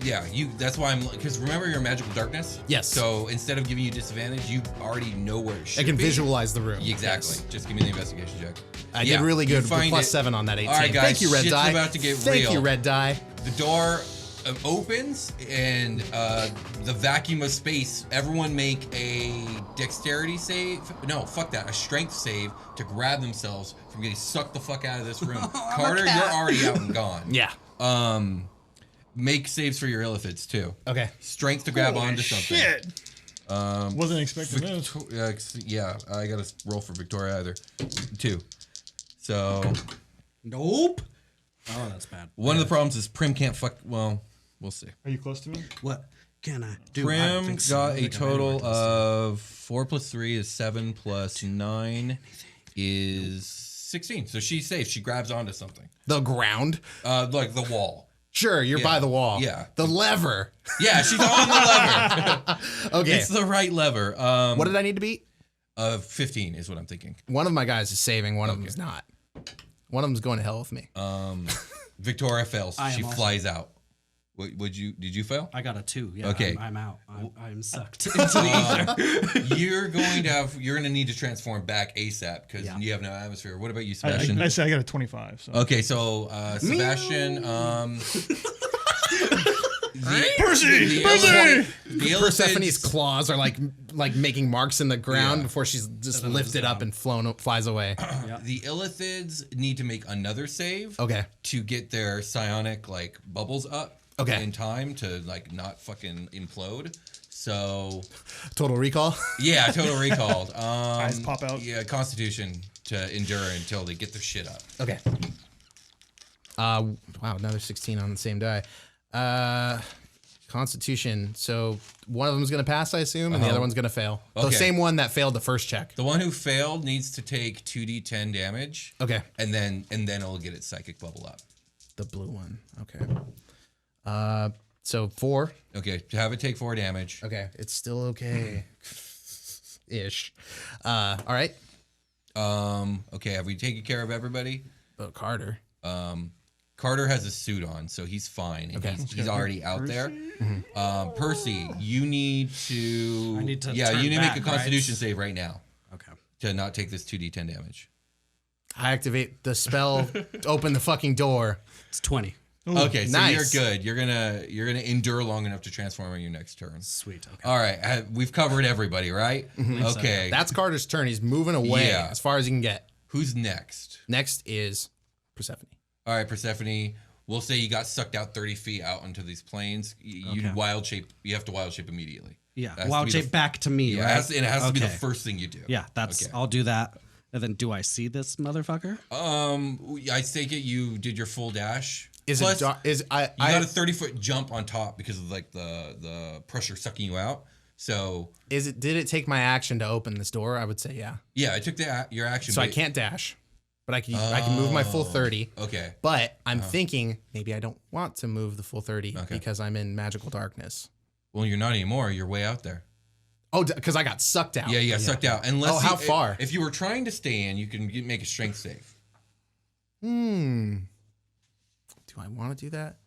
That's why I'm. Because remember your magical darkness. Yes. So instead of giving you disadvantage, you already know where it should I can be. visualize the room. Exactly. Yes. Just give me the investigation check. I did really you good. find Plus it- 7 on that 18. All right, guys. Thank you, Red shit's Die. about to get Thank real. you, Red Die. The door opens and the vacuum of space. Everyone make a dexterity save. No, fuck that. A strength save to grab themselves from getting sucked the fuck out of this room. Carter, you're already out and gone. Yeah. Make saves for your Illithids too. Okay. Strength to grab Holy onto something. shit. Wasn't expecting those. Yeah, I gotta roll for Victoria either. 2. So Nope. Oh, that's bad. one of the problems is Prim can't fuck. Well, we'll see. Are you close to me? What can I do? I don't Prim think so. I got don't a think I'm total anywhere close of 4 plus 3 is 7 plus 9 is 16. So she's safe. She grabs onto something. The ground. Like the wall. Sure, you're Yeah. by the wall. Yeah. The lever. Yeah, she's on the lever. Okay. It's the right lever. What did I need to beat? 15 is what I'm thinking. One of my guys is saving. One of them's not. One of them's going to hell with me. Victoria fails. I am She also- flies out. Did you fail? I got a 2. Yeah. Okay. I'm out. I'm sucked into the ether. You're going to need to transform back ASAP because Yeah. you have no atmosphere. What about you, I Sebastian? said I got a 25. So. Okay, so Sebastian, Percy! the Persephone's Illithids, claws are like making marks in the ground Yeah. before she's just lifted up and flies away. the Illithids need to make another save Okay. to get their psionic like bubbles up Okay. in time to like not fucking implode. So Total Recall. yeah, total recalled. Eyes pop out. Yeah, Constitution to endure until they get their shit up. Okay. Wow, another 16 on the same die. Constitution. So one of them's gonna pass, I assume, and the other one's gonna fail. The Okay. same one that failed the first check. The one who failed needs to take 2d10 damage. Okay. And then it'll get its psychic bubble up. The blue one. Okay. So 4. Okay, to have it take 4 damage. Okay. It's still okay. Ish. All right. Okay, have we taken care of everybody? But Carter. Carter has a suit on, so he's fine. And Okay. he's already out there. Percy, you need to. I need to Yeah, turn you need to back, make a Constitution right? save right now Okay. to not take this 2d10 damage. I activate the spell. Open the fucking door. It's 20. Okay, so nice. you're good. You're gonna endure long enough to transform on your next turn. Sweet. Okay. All right, we've covered everybody, right? Okay. That's Carter's turn. He's moving away Yeah. as far as he can get. Who's next? Next is Persephone. All right, Persephone. We'll say you got sucked out 30 feet out into these plains. You Okay. wild shape. You have to wild shape immediately. Yeah. That has Wild to be shape back to me, Yeah, right? it has to be the Okay. first thing you do. Yeah, that's. Okay. I'll do that. And then, do I see this motherfucker? I take it you did your full dash. Is Plus, it? Is I? You got a 30-foot jump on top because of like the pressure sucking you out. So Is it? Did it take my action to open this door? I would say yeah. yeah, I took your action. So I but- can't dash, but I can move my full 30. Okay. But I'm thinking maybe I don't want to move the full 30 Okay. because I'm in magical darkness. Well, you're not anymore. You're way out there. Oh, because I got sucked out. Yeah, you got sucked out. Unless Oh, how you- far? If you were trying to stay in, you can make a strength save. Do I want to do that?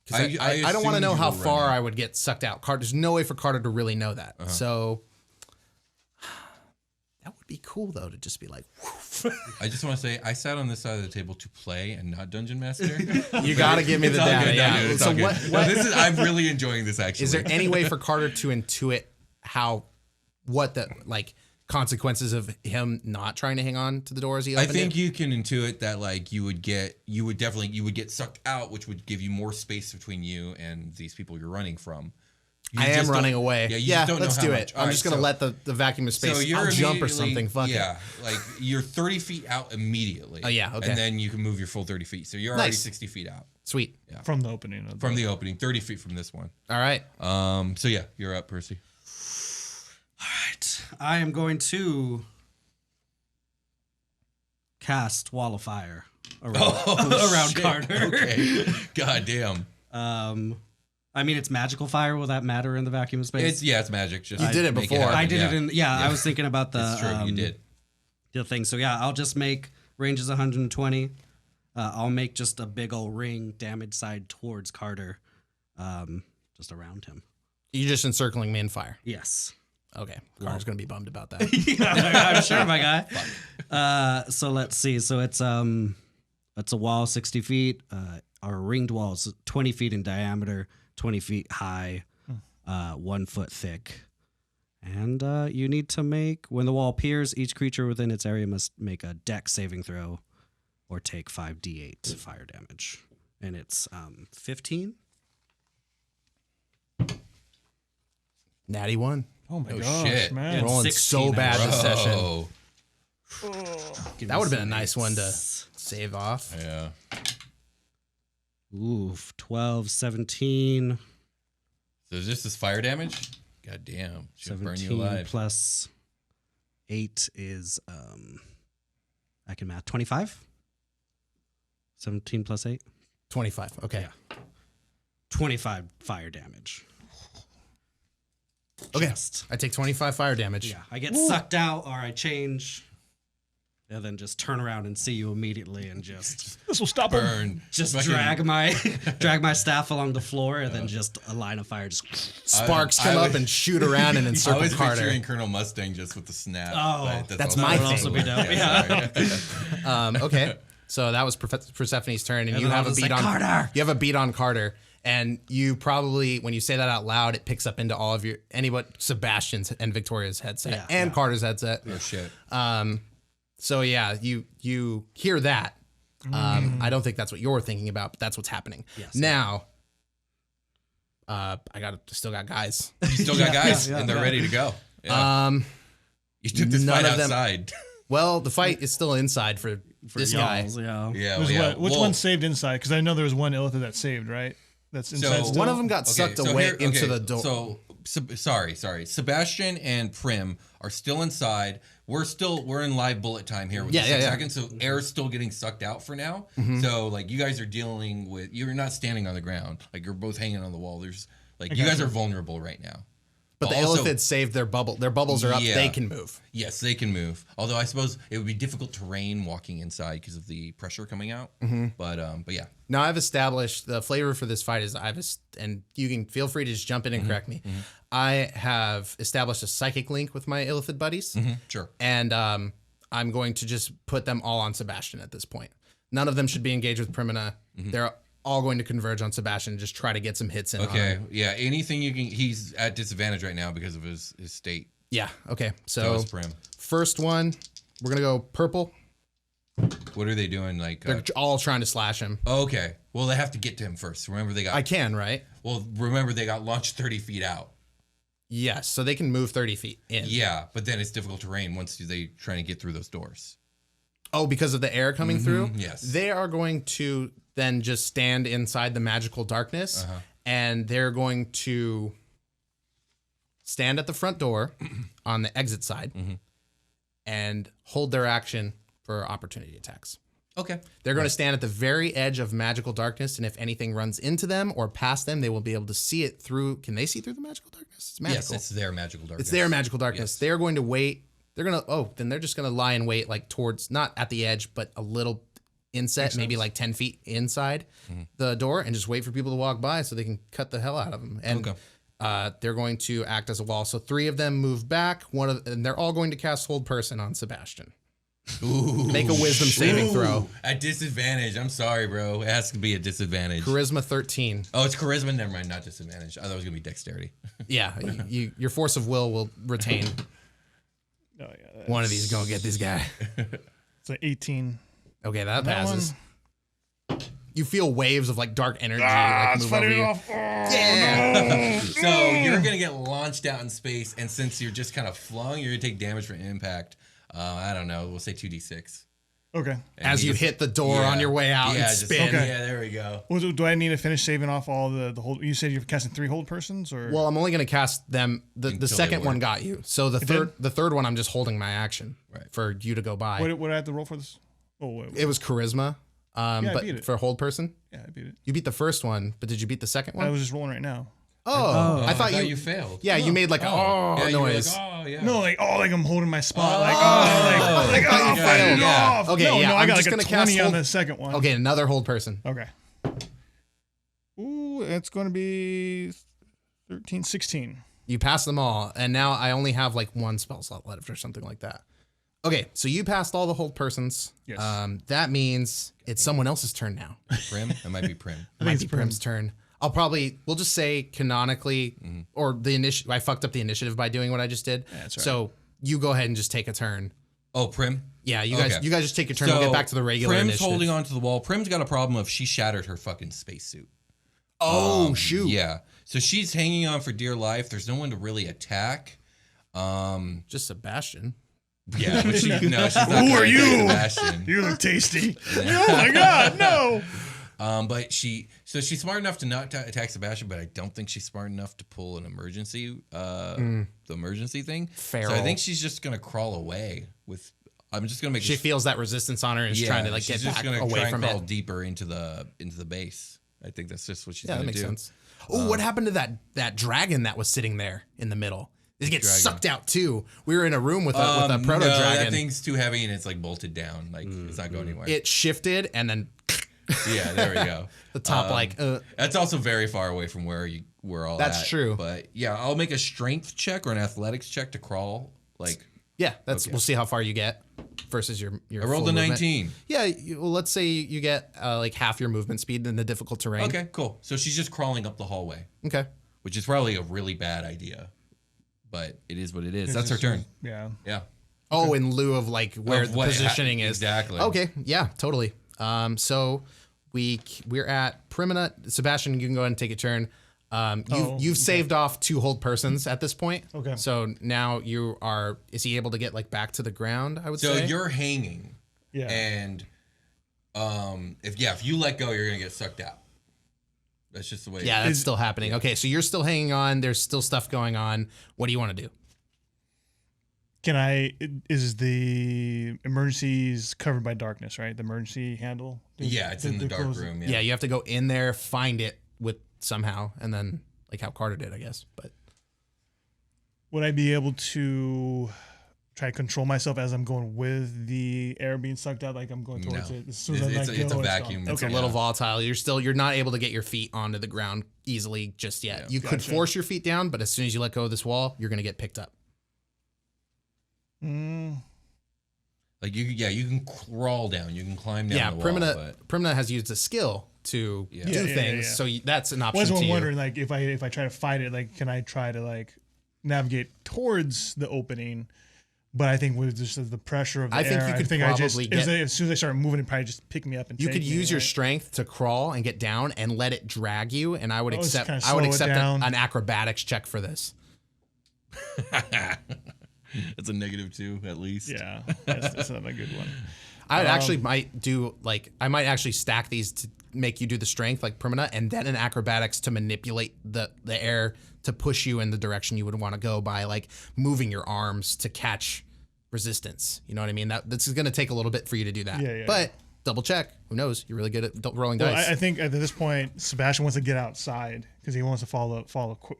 'Cause I I don't want to assumed know you how were far running. I would get sucked out. There's no way for Carter to really know that. So that would be cool though to just be like, woof. I just want to say I sat on this side of the table to play and not dungeon master. You got to give me the It's all data. good, no, Yeah. dude, it's So all good. what? No, this is I'm really enjoying this actually. Is there any way for Carter to intuit what the like consequences of him not trying to hang on to the door as he I opened think it? you can intuit that like you would get sucked out, which would give you more space between you and these people you're running from. You I just am don't- running away. Yeah, you Yeah, just don't let's know how do much. it. All I'm right, just gonna so- let the vacuum of space. So you're I'll jump or immediately- something. Fuck yeah, it. like you're 30 feet out immediately. Oh, yeah, okay. And then you can move your full 30 feet. So you're already Nice. 60 feet out Sweet. From the opening of from the opening, 30 feet from this one. All right. So yeah, you're up, Percy. All right. I am going to cast Wall of Fire around Shit. Carter. Okay. God damn. I mean, it's magical fire. Will that matter in the vacuum of space? It's magic. Just You did it make before. happen, I did yeah. it in. Yeah, I was thinking about the. It's true. You did. The thing. So yeah, I'll just make range is 120. I'll make just a big old ring damage side towards Carter, just around him. You're just encircling me in fire. Yes. Okay. Carter's gonna be bummed about that. Yeah, I'm sure, my guy. So let's see. So it's a wall 60 feet. Our ringed wall is 20 feet in diameter, 20 feet high, 1 foot thick. And you need to make, when the wall appears, each creature within its area must make a dex saving throw or take 5d8 fire damage. And it's 15. Natty 1. Oh my Oh, gosh, shit. man. Rolling 16 so bad this session. Oh, That would have been a nice one to save off. yeah. Oof, 12, 17. So is this fire damage? God damn. Should burn you 17 alive. plus 8 is I can math 25. 17 plus 8. 25. Okay. Yeah. 25 fire damage. Okay. Just. I take 25 fire damage. Yeah, I get sucked out or I change and then just turn around and see you immediately and just This will stop him. Burn. just Fucking- drag my staff along the floor and then just a line of fire just Sparks I come was- up and shoot around and I encircle was Carter. picturing Colonel Mustang just with the snap. Oh, but that's also- my that would also thing. be dope. Yeah. Okay. So that was Persephone's turn, and you then I'll have a just beat say, on "Carter!" You have a beat on Carter, and you probably, when you say that out loud, it picks up into all of Sebastian's and Victoria's headset Yeah, and yeah. Carter's headset. Oh shit. So yeah, you hear that. I don't think that's what you're thinking about, but that's what's happening. Yes. Now, still got guys. You still got guys, yeah, and they're yeah. ready to go. Yeah. You took this none fight of them- outside. Well, the fight is still inside for this guy. Y'alls, yeah. Yeah. There's well, yeah. which Well, one saved inside? Because I know there was one Illithid that saved, right? That's inside still? One of them got sucked away into the door. So sorry. Sebastian and Prim are still inside. We're in live bullet time here with Yeah, the yeah, 6 yeah. seconds. So air's still getting sucked out for now. Mm-hmm. So like you guys are dealing with, you're not standing on the ground. Like you're both hanging on the wall. There's like you guys are vulnerable right now. But the also- Illithids saved their bubble. Their bubbles are up. Yeah. They can move. Yes, they can move. Although I suppose it would be difficult terrain walking inside because of the pressure coming out. Mm-hmm. But yeah. Now I've established the flavor for this fight is and you can feel free to just jump in and correct me. I have established a psychic link with my Illithid buddies, Sure. and I'm going to just put them all on Sebastian at this point. None of them should be engaged with Primina. They're all going to converge on Sebastian and just try to get some hits in. Okay. On him. Yeah. Anything you can. He's at disadvantage right now because of his state. Yeah. Okay. So So is Prim. first one, we're gonna go purple. What are they doing? Like. They're all trying to slash him. Okay. Well, they have to get to him first. Remember they got. I can, right? Well, remember they got launched 30 feet out. Yes. So they can move 30 feet in. Yeah, but then it's difficult terrain once they trying to get through those doors. Oh, because of the air coming through? Yes. They are going to then just stand inside the magical darkness, and they're going to stand at the front door on the exit side and hold their action for opportunity attacks. Okay. They're going to stand at the very edge of magical darkness, and if anything runs into them or past them, they will be able to see it through. Can they see through the magical darkness? It's magical. Yes, it's their magical darkness. It's their magical darkness. Yes. They're going to wait. Then they're just going to lie in wait, like towards, not at the edge, but a little inset, maybe like 10 feet inside the door, and just wait for people to walk by so they can cut the hell out of them. And they're going to act as a wall. So 3 of them move back. And they're all going to cast Hold Person on Sebastian. Ooh. Make a wisdom saving throw. At disadvantage. I'm sorry, bro. It has to be a disadvantage. Charisma 13. Oh, it's charisma. Never mind. Not disadvantage. I thought it was going to be dexterity. Yeah, your force of will retain. Oh, yeah, One of these is going to get this guy. it's an 18. Okay, that That passes. one. You feel waves of like dark energy like It's move over fighting you. it off. Yeah. So you're going to get launched out in space, and since you're just kind of flung, you're going to take damage from impact. I don't know. We'll say 2d6. Okay. And As he you just- hit the door on your way out and just- spin. Okay. Yeah, there we go. Well, do I need to finish saving off all the hold? You said you're casting 3 hold persons, or Well, I'm only going to cast them. The Until second they one work. got you. So the third one, I'm just holding my action for you to go by. what do I have to roll for this? Oh, wait. It was charisma. I But beat it. for hold person, Yeah, I beat it. you beat the first one, but did you beat the second one? I was just rolling right now. I thought you failed. Yeah, you made like Yeah, you were noise. like, oh, yeah. No, like I'm holding my spot. I Like thought you fighting failed. it Yeah. off. Okay, no, yeah, no, I I'm got just like a gonna cast 20 on hold- the second one. Okay, another hold person. Okay. Ooh, it's going to be 13, 16. You pass them all, and now I only have like 1 spell slot left or something like that. Okay, so you passed all the hold persons. Yes. That means it's someone else's turn now. Prim? It might be Prim. It might it's be Prim's turn. We'll just say canonically, or I fucked up the initiative by doing what I just did. That's right. So you go ahead and just take a turn. Oh, Prim? Yeah, you Okay. guys just take your turn. We'll get back to the regular Prim's initiative. holding on to the wall. Prim's got a problem of she shattered her fucking spacesuit. Oh, shoot. Yeah. So she's hanging on for dear life. There's no one to really attack. Just Sebastian. Yeah, but she's not Who gonna are attack you? Sebastian. You look tasty. Oh my God, no. But she's smart enough to not attack Sebastian, but I don't think she's smart enough to pull an emergency, the emergency thing. Feral. So I think she's just gonna crawl away with. I'm just gonna make. She feels that resistance on her and is trying to like she's get just back gonna away try from and crawl it. deeper into the base. I think that's just what she's Yeah, that gonna makes do. sense. Oh, what happened to that dragon that was sitting there in the middle? Did it get Dragon. sucked out too? We were in a room with a proto no, that dragon. thing's too heavy and it's like bolted down. Like it's not going anywhere. It shifted and then Yeah, there we go. the top That's also very far away from where we're all That's at. true. But yeah, I'll make a strength check or an athletics check to crawl. Like yeah, we'll see how far you get versus your I rolled full a movement. 19. Yeah, well, let's say you get like half your movement speed in the difficult terrain. Okay, cool. So she's just crawling up the hallway, Okay. which is probably a really bad idea. But it is what it is. That's her turn. Yeah. Yeah. Oh, in lieu of like where Of the what positioning is. exactly. Okay. Yeah, totally. So we're at Primina. Sebastian, you can go ahead and take a turn. You've saved off 2 hold persons at this point. Okay. So now you are. Is he able to get like back to the ground? I would So say. you're hanging. Yeah. And if you let go, you're gonna get sucked out. That's just the way. Yeah, that's still happening. Okay, so you're still hanging on. There's still stuff going on. What do you want to do? Is the emergencies covered by darkness, right? The emergency handle? Yeah, it's in the dark closed- room. Yeah, you have to go in there, find it with somehow, and then like how Carter did, I guess. But Would I be able to try to control myself as I'm going with the air being sucked out, like I'm going towards No. it? As soon as I let It's go, a gone. vacuum. Okay. it's a little volatile. You're not able to get your feet onto the ground easily just yet. Yeah. You could Gotcha. force your feet down, but as soon as you let go of this wall, you're gonna get picked up. Like you can crawl down. You can climb down Yeah, the wall. Primina has used a skill to Yeah. do Yeah, things. yeah. So that's an option Was to you. wondering like if I try to fight it, like can I try to like navigate towards the opening? But I think with just the pressure of the I think air, you could I just probably get- as soon as I start moving, it probably just pick me up and You take could me, use your right? strength to crawl and get down and let it drag you, and I would Oh, just accept. kinda I would slow it accept down. an acrobatics check for this. It's a -2 at least. Yeah, that's not a good one. I actually might do I might actually stack these to make you do the strength like Primina, and then an acrobatics to manipulate the air to push you in the direction you would want to go by like moving your arms to catch resistance. You know what I mean? This is going to take a little bit for you to do that. Yeah. But double check. Who knows? You're really good at rolling Well, dice. I think at this point, Sebastian wants to get outside because he wants to follow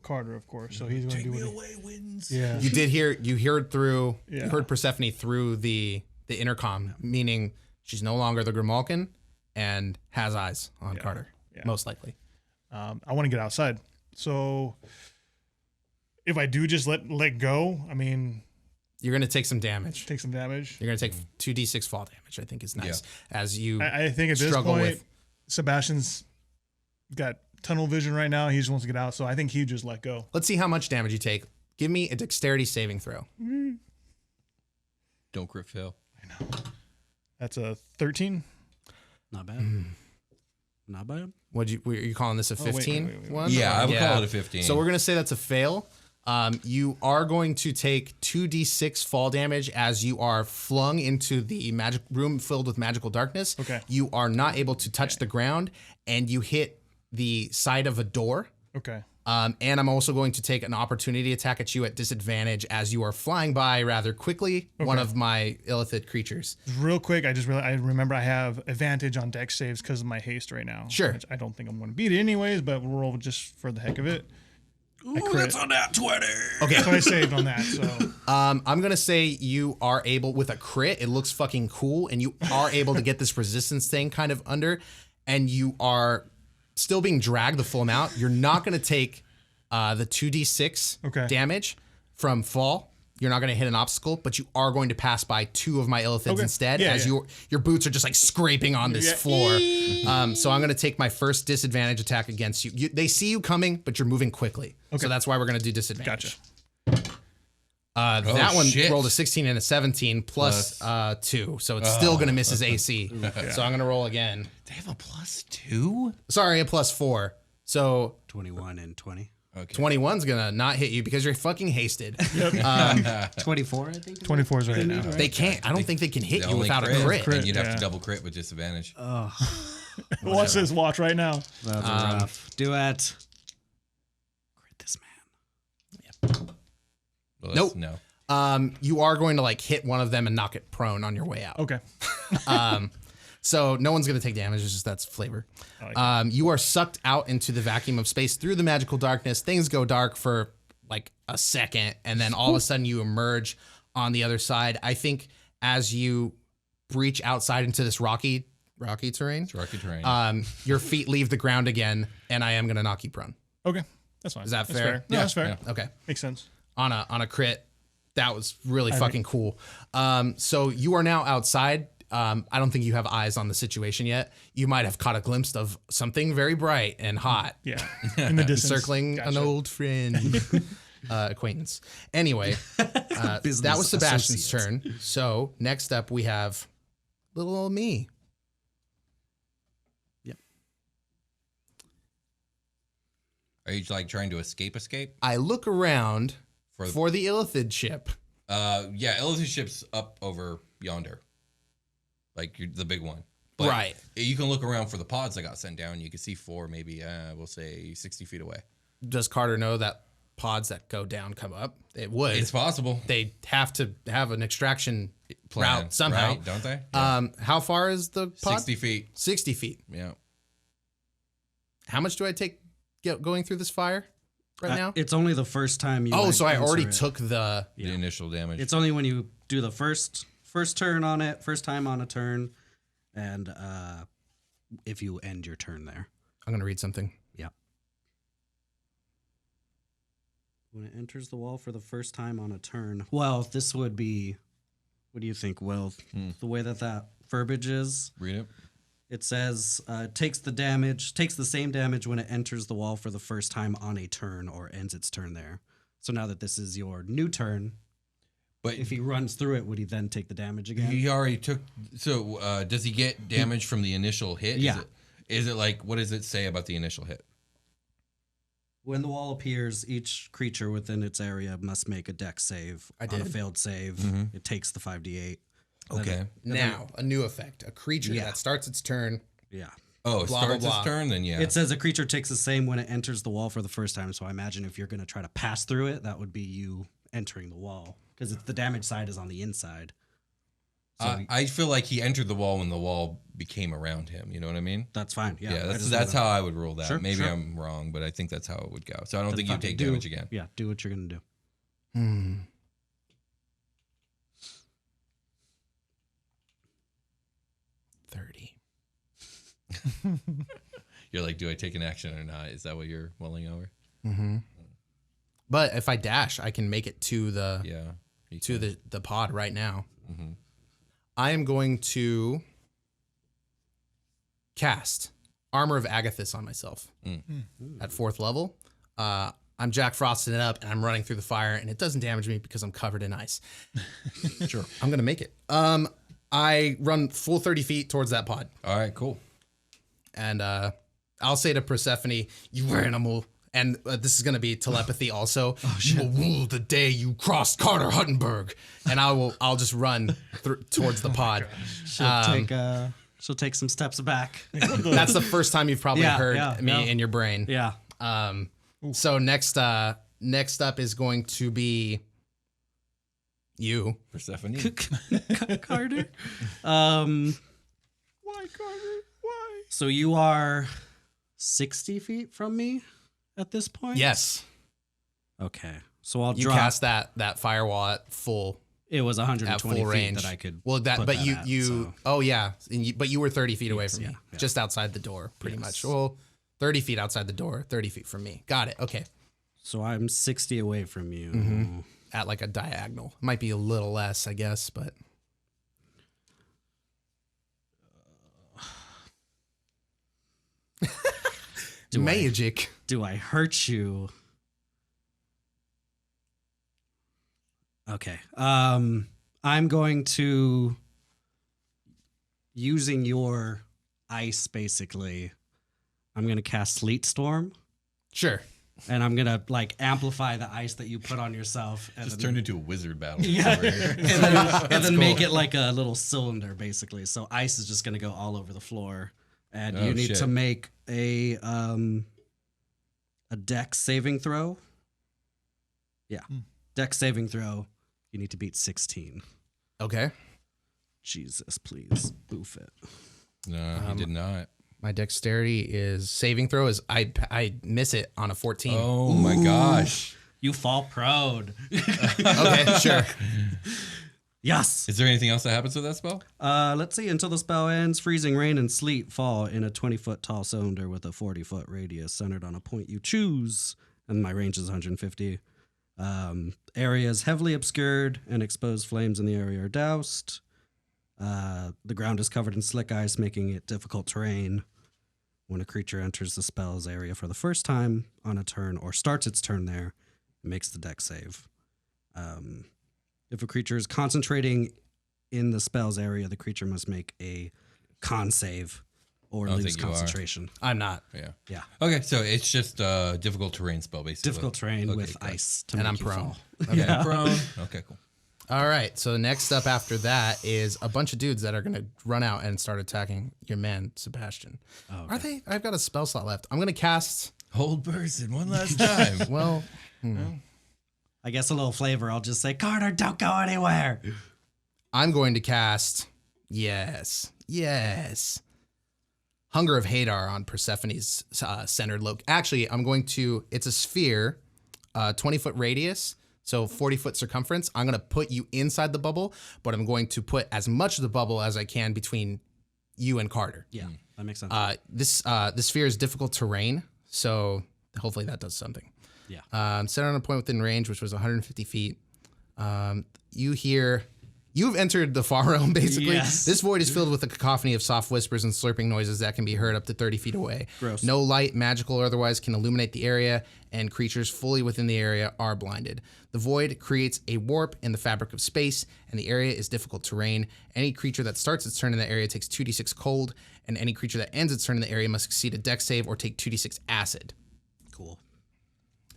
Carter, of course. So he's going to do what away, wins. Yeah. you heard Yeah. Persephone through the intercom, meaning she's no longer the Grimalkin and has eyes on Carter, Yeah. most likely. I want to get outside. So if I do just let go, I mean, You're going to take some damage. take some damage. You're going to take 2d6 fall damage, I think is nice. As you I think at this struggle point, with. Sebastian's got tunnel vision right now. He just wants to get out. So I think he just let go. Let's see how much damage you take. Give me a dexterity saving throw. Don't crit fail. That's a 13. Not bad. Not bad. Were you calling this a wait, 15 wait. one? Yeah, Or- I would call it a 15. So we're going to say that's a fail. You are going to take 2d6 fall damage as you are flung into the magic room filled with magical darkness. Okay. You are not able to touch the ground, and you hit the side of a door. Okay. And I'm also going to take an opportunity attack at you at disadvantage as you are flying by rather quickly. One of my Illithid creatures. Real quick, I remember I have advantage on dex saves because of my haste right now. Sure. Which I don't think I'm going to beat it anyways, but we'll roll just for the heck of it. Ooh, that's on that 20. Okay. So I saved on that. So I'm going to say you are able, with a crit, it looks fucking cool, and you are able to get this resistance thing kind of under, and you are still being dragged the full amount. You're not going to take the 2d6 damage from fall. You're not going to hit an obstacle, but you are going to pass by 2 of my Illithids instead, as your boots are just like scraping on this floor. So I'm going to take my first disadvantage attack against you. They see you coming, but you're moving quickly. So that's why we're going to do disadvantage. gotcha. That one shit. rolled a 16 and a 17 plus 2, so it's still going to miss his AC. So I'm going to roll again. They have a +2? Sorry, a plus 4. So 21 and 20. Okay. 21's going to not hit you because you're fucking hasted. 24, I think. 24 is right now. They can't. I don't think they can hit The you only without a crit. And you'd have yeah. to double crit with disadvantage. Watch this. Watch right now. That's rough. Do it. Crit this man. Well, Nope. No. You are going to like hit one of them and knock it prone on your way out. Okay. So no one's going to take damage. It's just that's flavor. like You are sucked out into the vacuum of space through the magical darkness. Things go dark for like a second, and then all of a sudden you emerge on the other side. I think as you breach outside into this rocky terrain, It's rocky terrain. your feet leave the ground again, and I am going to knock you prone. Okay. That's fine. Is that That's fair? No, Yeah, that's fair. yeah. Okay. Makes sense. On a crit. That was really fucking cool. So you are now outside. I don't think you have eyes on the situation yet. You might have caught a glimpse of something very bright and hot Yeah. In the distance. circling an Gotcha. old friend, acquaintance. Anyway, that was Sebastian's associate. turn. So next up we have little old me. Are you like trying to escape? I look around For- for the Illithid ship. Yeah, Illithid ship's up over yonder. Like the big one. But Right. You can look around for the pods that got sent down. You can see 4, maybe, we'll say 60 feet away. Does Carter know that pods that go down come up? It would. It's possible. They have to have an extraction Plan, route somehow. right? Don't they? How far is the pod? 60 feet. 60 feet. Yeah. How much do I take going through this fire right now? It's only the first time you. So I already answer it. took the. The initial damage. It's only when you do the first turn on it, first time on a turn, and if you end your turn there. I'm going to read something. Yeah. When it enters the wall for the first time on a turn. Well, this would be. What do you think, Will? The way that verbiage is. Read it. It says takes the same damage when it enters the wall for the first time on a turn or ends its turn there. So now that this is your new turn, But if he runs through it, would he then take the damage again? he already took. So does he get damage from the initial hit? Yeah. Is it like, what does it say about the initial hit? When the wall appears, each creature within its area must make a dex save. On a failed save, it takes the 5d8. Okay. Now, a new effect. A creature that starts its turn. Yeah. Oh, it Blah, starts blah, its blah. turn, then yeah. It says a creature takes the same when it enters the wall for the first time. So I imagine if you're going to try to pass through it, that would be you entering the wall. Because the damage side is on the inside. So I feel like he entered the wall when the wall became around him. You know what I mean? that's fine. Yeah, Yeah, I just that's wanna- how I would rule that. Sure, Maybe sure. I'm wrong, but I think that's how it would go. So I don't think you fucking take do- damage again. Yeah, do what you're going to do. 30. You're like, do I take an action or not? Is that what you're mulling over? But if I dash, I can make it to the Yeah. you to can. the pod right now. Mhm. I am going to cast Armor of Agathis on myself at 4th level. I'm Jack Frosting it up, and I'm running through the fire, and it doesn't damage me because I'm covered in ice. Sure, I'm gonna make it. I run full 30 feet towards that pod, All right, cool. and I'll say to Persephone, "You animal." And this is going to be telepathy also. You will rule the day you crossed Carter Huttenberg. And I'll just run towards the pod. She'll take some steps back. That's the first time you've probably heard me in your brain. Yeah. So next up is going to be you. Persephone. Carter. Why, Carter? Why? So you are 60 feet from me at this point? Yes. Okay. So I'll You drop. cast that firewall at full It was 120 at full feet range. that I could. Well, put that at, so. Oh yeah, but you were 30 feet away from me, yeah. just outside the door, pretty Yes. much. Well, 30 feet outside the door, 30 feet from me. Got it. Okay, So I'm 60 away from you. Mm-hmm. At like a diagonal, might be a little less, I guess, but magic. Do I hurt you? Okay. I'm going to, using your ice basically, I'm going to cast Sleet Storm, Sure. and I'm going to like amplify the ice that you put on yourself and Just then, turned into a wizard battle. yeah, over here. and then make it like a little cylinder basically. So ice is just going to go all over the floor, and Oh, you need shit. to make a dex saving throw. Yeah. Dex saving throw. You need to beat 16. Okay. Jesus, please. Boof it. No, he did not. My dexterity is saving throw is I miss it on a 14. Oh my gosh. You fall prone. Okay, sure. Yes. Is there anything else that happens with that spell? Let's see. Until the spell ends, freezing rain and sleet fall in a 20-foot tall cylinder with a 40-foot radius centered on a point you choose. And my range is 150. Areas heavily obscured and exposed flames in the area are doused. The ground is covered in slick ice, making it difficult terrain. When a creature enters the spell's area for the first time on a turn or starts its turn there, it makes the dex save. If a creature is concentrating in the spell's area, the creature must make a con save or I don't lose think you are. concentration. I'm not. Yeah. Yeah. Okay, so it's just a difficult terrain spell, basically. Difficult terrain Okay, with got it. ice to And make I'm you prone. fall. Okay, prone. Okay, cool. All right. So next up after that is a bunch of dudes that are going to run out and start attacking your man, Sebastian. Oh, Are they? I've got a spell slot left. I'm going to cast, Hold person one last time. well, I guess a little flavor. I'll just say, Carter, don't go anywhere. I'm going to cast, yes, Hunger of Hadar on Persephone's centered loc. Actually, I'm going to, it's a sphere, 20-foot radius, so 40-foot circumference. I'm going to put you inside the bubble, but I'm going to put as much of the bubble as I can between you and Carter. Yeah, that makes sense. This sphere is difficult terrain, so hopefully that does something. Yeah. Set on a point within range, which was 150 feet. You hear You've entered the far realm, basically. Yes. This void is filled with a cacophony of soft whispers and slurping noises that can be heard up to 30 feet away. Gross. No light, magical or otherwise, can illuminate the area, and creatures fully within the area are blinded. The void creates a warp in the fabric of space, and the area is difficult terrain. Any creature that starts its turn in the area takes 2d6 cold, and any creature that ends its turn in the area must succeed a dex save or take 2d6 acid. Cool.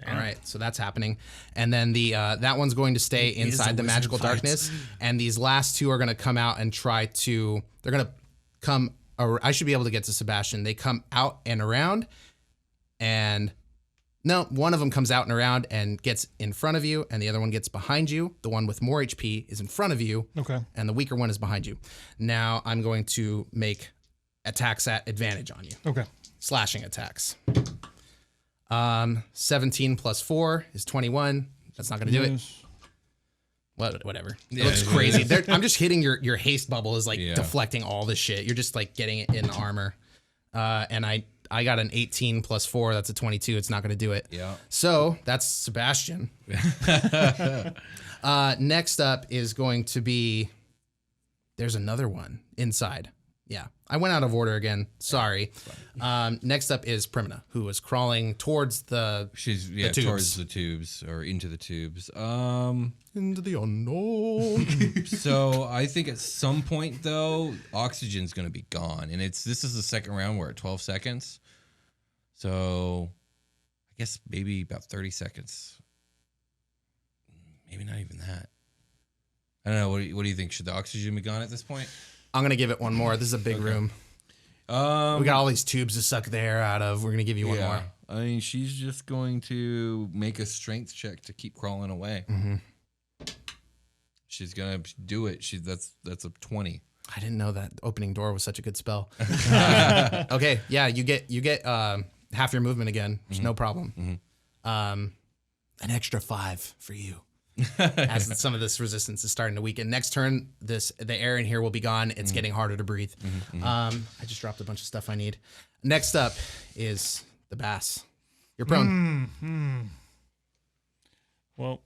All right, so that's happening, and then the that one's going to stay inside the magical darkness, and these last two are going to come out and try to. They're going to come. I should be able to get to Sebastian. They come out and around, and no, one of them comes out and around and gets in front of you, and the other one gets behind you. The one with more HP is in front of you, Okay. and the weaker one is behind you. Now I'm going to make attacks at advantage on you. Okay. Slashing attacks. 17 plus 4 is 21. That's not going to do it. Yes. Whatever. Yeah, It looks yeah, crazy. I'm just hitting your haste bubble is like Yeah. deflecting all this shit. You're just like getting it in the armor. And I got an 18 plus 4. That's a 22. It's not going to do it. Yeah. So that's Sebastian. Next up is going to be, there's another one inside. Yeah, I went out of order again. Sorry. Next up is Primina, who is crawling towards She's tubes. towards the tubes or into the tubes. into the unknown. So I think at some point though, oxygen's gonna be gone, and this is the second round. We're at 12 seconds, so I guess maybe about 30 seconds. Maybe not even that. I don't know. What do you think? Should the oxygen be gone at this point? I'm gonna give it one more. This is a big room. We got all these tubes to suck the air out of. We're gonna give you one more. I mean, she's just going to make a strength check to keep crawling away. Mm-hmm. She's gonna do it. That's a 20. I didn't know that opening door was such a good spell. Okay, yeah, you get half your movement again. There's no problem. An extra 5 for you. As some of this resistance is starting to weaken. Next turn, the air in here will be gone. It's getting harder to breathe. I just dropped a bunch of stuff I need. Next up is the bass. You're prone. Well,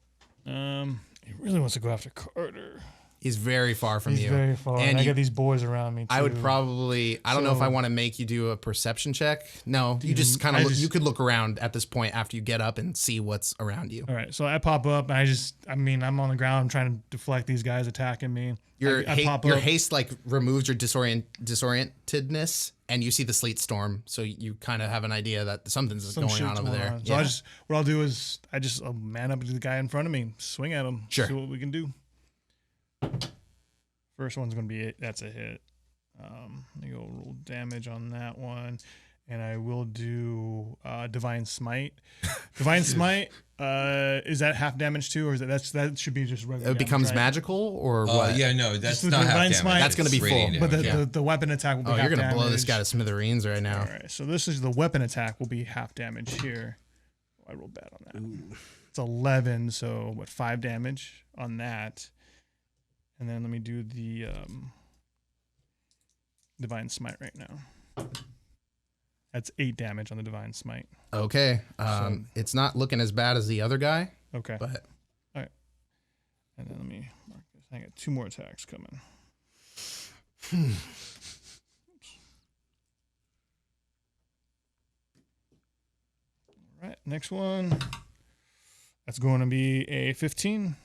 he really wants to go after Carter. He's very far from He's you. very far. And And I you- got these boys around me too. I would probably. I don't know if I So- want to make you do a perception check. No, you just kind I of. just- You could look around at this point after you get up and see what's around you. All right, so I pop up. And I'm on the ground. I'm trying to deflect these guys attacking me. Your I pop your up. haste like removes your disorientedness, and you see the sleet storm, so you kind of have an idea that something's Some going shit's on over going there. on. So what I'll do is I'll man up to the guy in front of me, swing at him, Sure. see what we can do. First one's gonna be it. That's a hit. Let me go roll damage on that one, and I will do Divine Smite. Divine Smite is that half damage too, or is that should be just regular? It becomes damage, right? magical, or what? Yeah, no, that's Just not the half Divine damage. Smite. That's gonna be radiant full. But damage, the weapon attack will be Oh, half you're gonna damage. blow this guy to smithereens right now. All right, so this is the weapon attack will be half damage here. I rolled bad on that. It's 11, so 5 damage on that. And then let me do the Divine Smite right now. That's 8 damage on the Divine Smite. Okay, it's not looking as bad as the other guy, Okay. but And then let me mark this. I got 2 more attacks coming. All right, next one. That's going to be a 15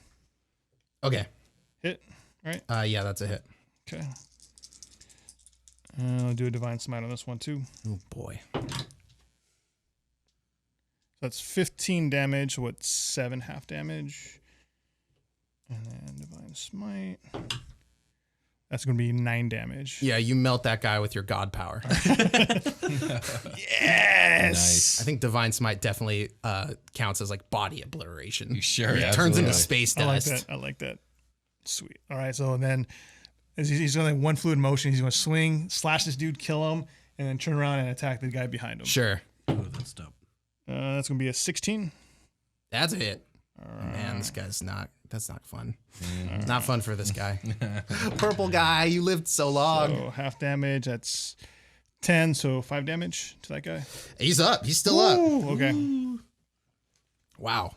okay, hit, right? yeah, that's a hit. Okay. And I'll do a Divine Smite on this one too. Oh boy. That's 15 damage with 7 half damage. And then Divine Smite. That's going to be 9 damage. Yeah, you melt that guy with your god power. Nice. I think Divine Smite definitely counts as like body obliteration. You sure? It turns into Absolutely. space I like dust. that. I like that. Sweet. All right. So then as he's doing one fluid motion. He's going to swing, slash this dude, kill him, and then turn around and attack the guy behind him. Sure. Oh, that's dope. That's going to be a 16. That's a hit. Man, this guy's not. That's not fun. It's not fun for this guy. Purple guy, you lived so long. So half damage. That's 10. So 5 damage to that guy. He's up. He's still up. Ooh, okay. Wow.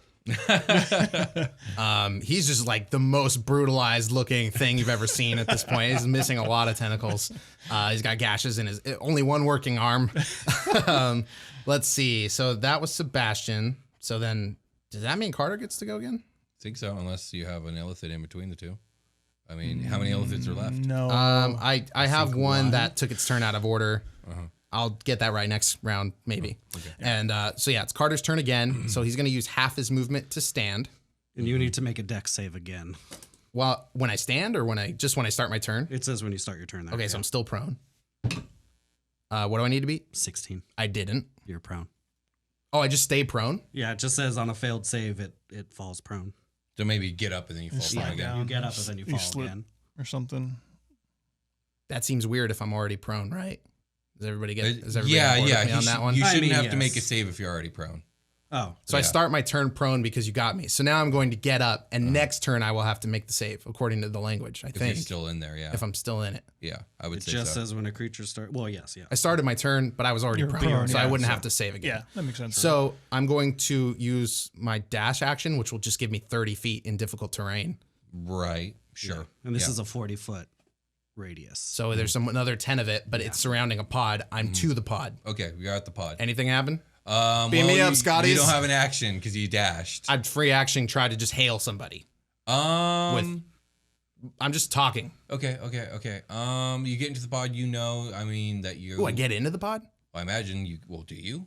He's just like the most brutalized looking thing you've ever seen at this point. He's missing a lot of tentacles. He's got gashes in his only one working arm. Let's see. So that was Sebastian. So then, does that mean Carter gets to go again? I think so, unless you have an Illithid in between the two. I mean, how many Illithids are left? No. I have one that took its turn out of order. I'll get that right next round, maybe. Okay. And so yeah, it's Carter's turn again. So he's going to use half his movement to stand. And you need to make a dex save again. Well, when I stand or when I start my turn? It says when you start your turn. There. Okay, so I'm still prone. What do I need to beat? 16. I didn't. You're prone. Oh, I just stay prone? Yeah, it just says on a failed save, it falls prone. So maybe get up and then you fall slide down again. down. You get up and then you fall slip again. or something. That seems weird if I'm already prone, right? Does everybody get? Is everybody Yeah, on board yeah. with me on that one? You I shouldn't mean, have to make a yes. save if you're already prone. Oh, So I Yeah. start my turn prone because you got me. So now I'm going to get up, and next turn I will have to make the save according to the language. I If think you're still in there, yeah. if I'm still in it. Yeah, I would it say just so. says when a creature starts. Well, yes, yeah. I started my turn, but I was already You're prone, prone, so I yeah, wouldn't so- have to save again. Yeah, that makes sense. So I'm going to use my dash action, which will just give me 30 feet in difficult terrain. Right, sure. And this Yeah. is a 40-foot radius. So there's another 10 of it, but it's surrounding a pod. I'm to the pod. Okay, we are at the pod. Anything happen? Beam me up, Scotties. You don't have an action because you dashed. I'd free action try to just hail somebody. I'm just talking. Okay. You get into the pod, that you. Oh, I get into the pod? I imagine you. Well, do you?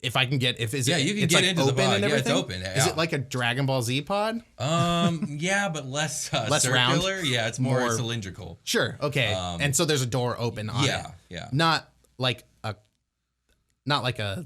If I can get, if is Yeah, it, you can it's get like into the open pod. and Yeah, it's everything? open. Is Yeah. it like a Dragon Ball Z pod? Yeah, but less Less round? circular. Yeah, it's more More- cylindrical. Sure. Okay. And so there's a door open on it. Yeah. Not like a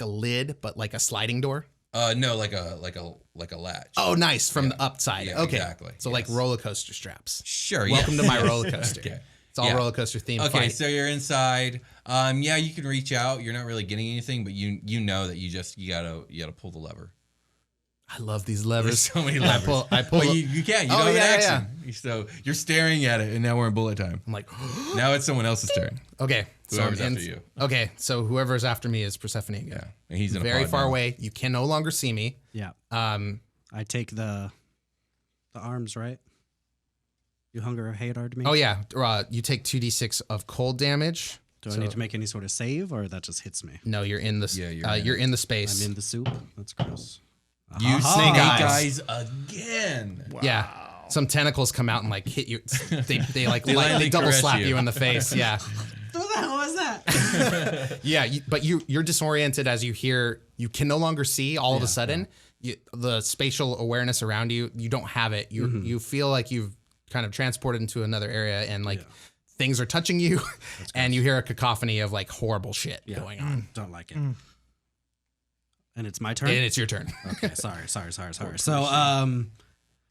lid, but like a sliding door. No, like a latch. Oh, nice. From the upside. Yeah, okay. exactly. So like Yes. roller coaster straps. Sure. Welcome to my roller coaster. Okay. It's all Yeah. roller coaster themed. Okay, fight. so you're inside. Yeah, you can reach out. You're not really getting anything, but you know that you gotta pull the lever. I love these There's levers. so many levers. I pull. Well, you can't. You Oh, don't have yeah, an action. So you're staring at it, and now we're in bullet time. I'm like, Now it's someone else's turn. okay. Whoever's I'm in- after you. Okay, so whoever's after me is Persephone again. Yeah, and he's in a Very pod far now. away. You can no longer see me. Yeah. I take the arms, right? You hunger or hate me? Oh yeah. You take 2d6 of cold damage. Do I need to make any sort of save, or that just hits me? No, you're in the. Yeah, you're in the space. I'm in the soup. That's gross. You Snake snake eyes. eyes again. Yeah. Some tentacles come out and like hit you. They lightly double caress slap you. you in the face. Yeah. What the hell was that? Yeah. But you're disoriented as you hear. You can no longer see. All of a sudden, the spatial awareness around you. You don't have it. You feel like you've kind of transported into another area and like things are touching you, and you hear a cacophony of like horrible shit going on. Don't like it. And it's my turn? And it's your turn. Okay, sorry. So,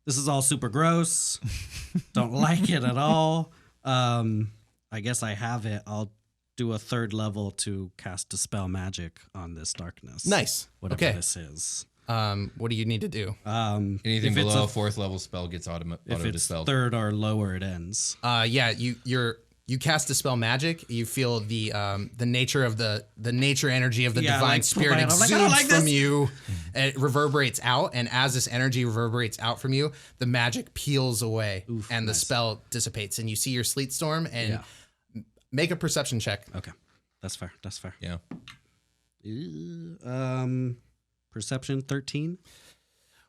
this is all super gross. Don't like it at all. I guess I have it. I'll do a third level to cast Dispel magic on this darkness. Nice. Whatever Okay. this is. What do you need to do? Anything If it's below a- fourth level spell gets If auto it's dispelled. third or lower, it ends. You cast Dispel magic. You feel the nature of the nature energy of the Yeah, divine like, spirit I'm like, I exudes don't like from this. you. And it reverberates out, and as this energy reverberates out from you, the magic peels away, and the spell dissipates, and you see your sleet storm. And make a perception check. Okay, that's fair. Yeah. Perception 13.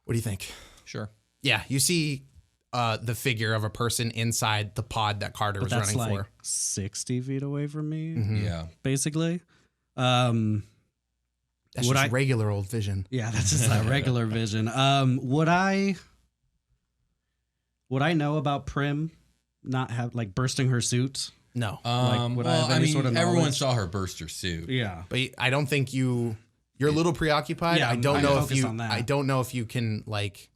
What do you think? Sure. Yeah, you see the figure of a person inside the pod that Carter But was that's running like for. 60 feet away from me, Yeah. basically. That's would just I- regular old vision. Yeah, that's just a regular vision. Would I know about Prim not have like bursting her suit? No, would I have any sort of everyone knowledge? saw her burst her suit. Yeah. but I don't think you're a little preoccupied. Yeah, I don't I'm know if focused you. on that. I don't know if you can like.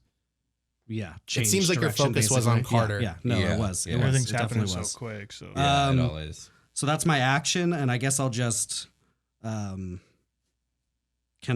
Yeah. It change seems like your direction, focus was on basically. Carter. Yeah. No, Yeah, it was. yeah. It was. Everything's It happening definitely so was. quick. So Yeah, it all is. So that's my action, and I guess I'll just. Can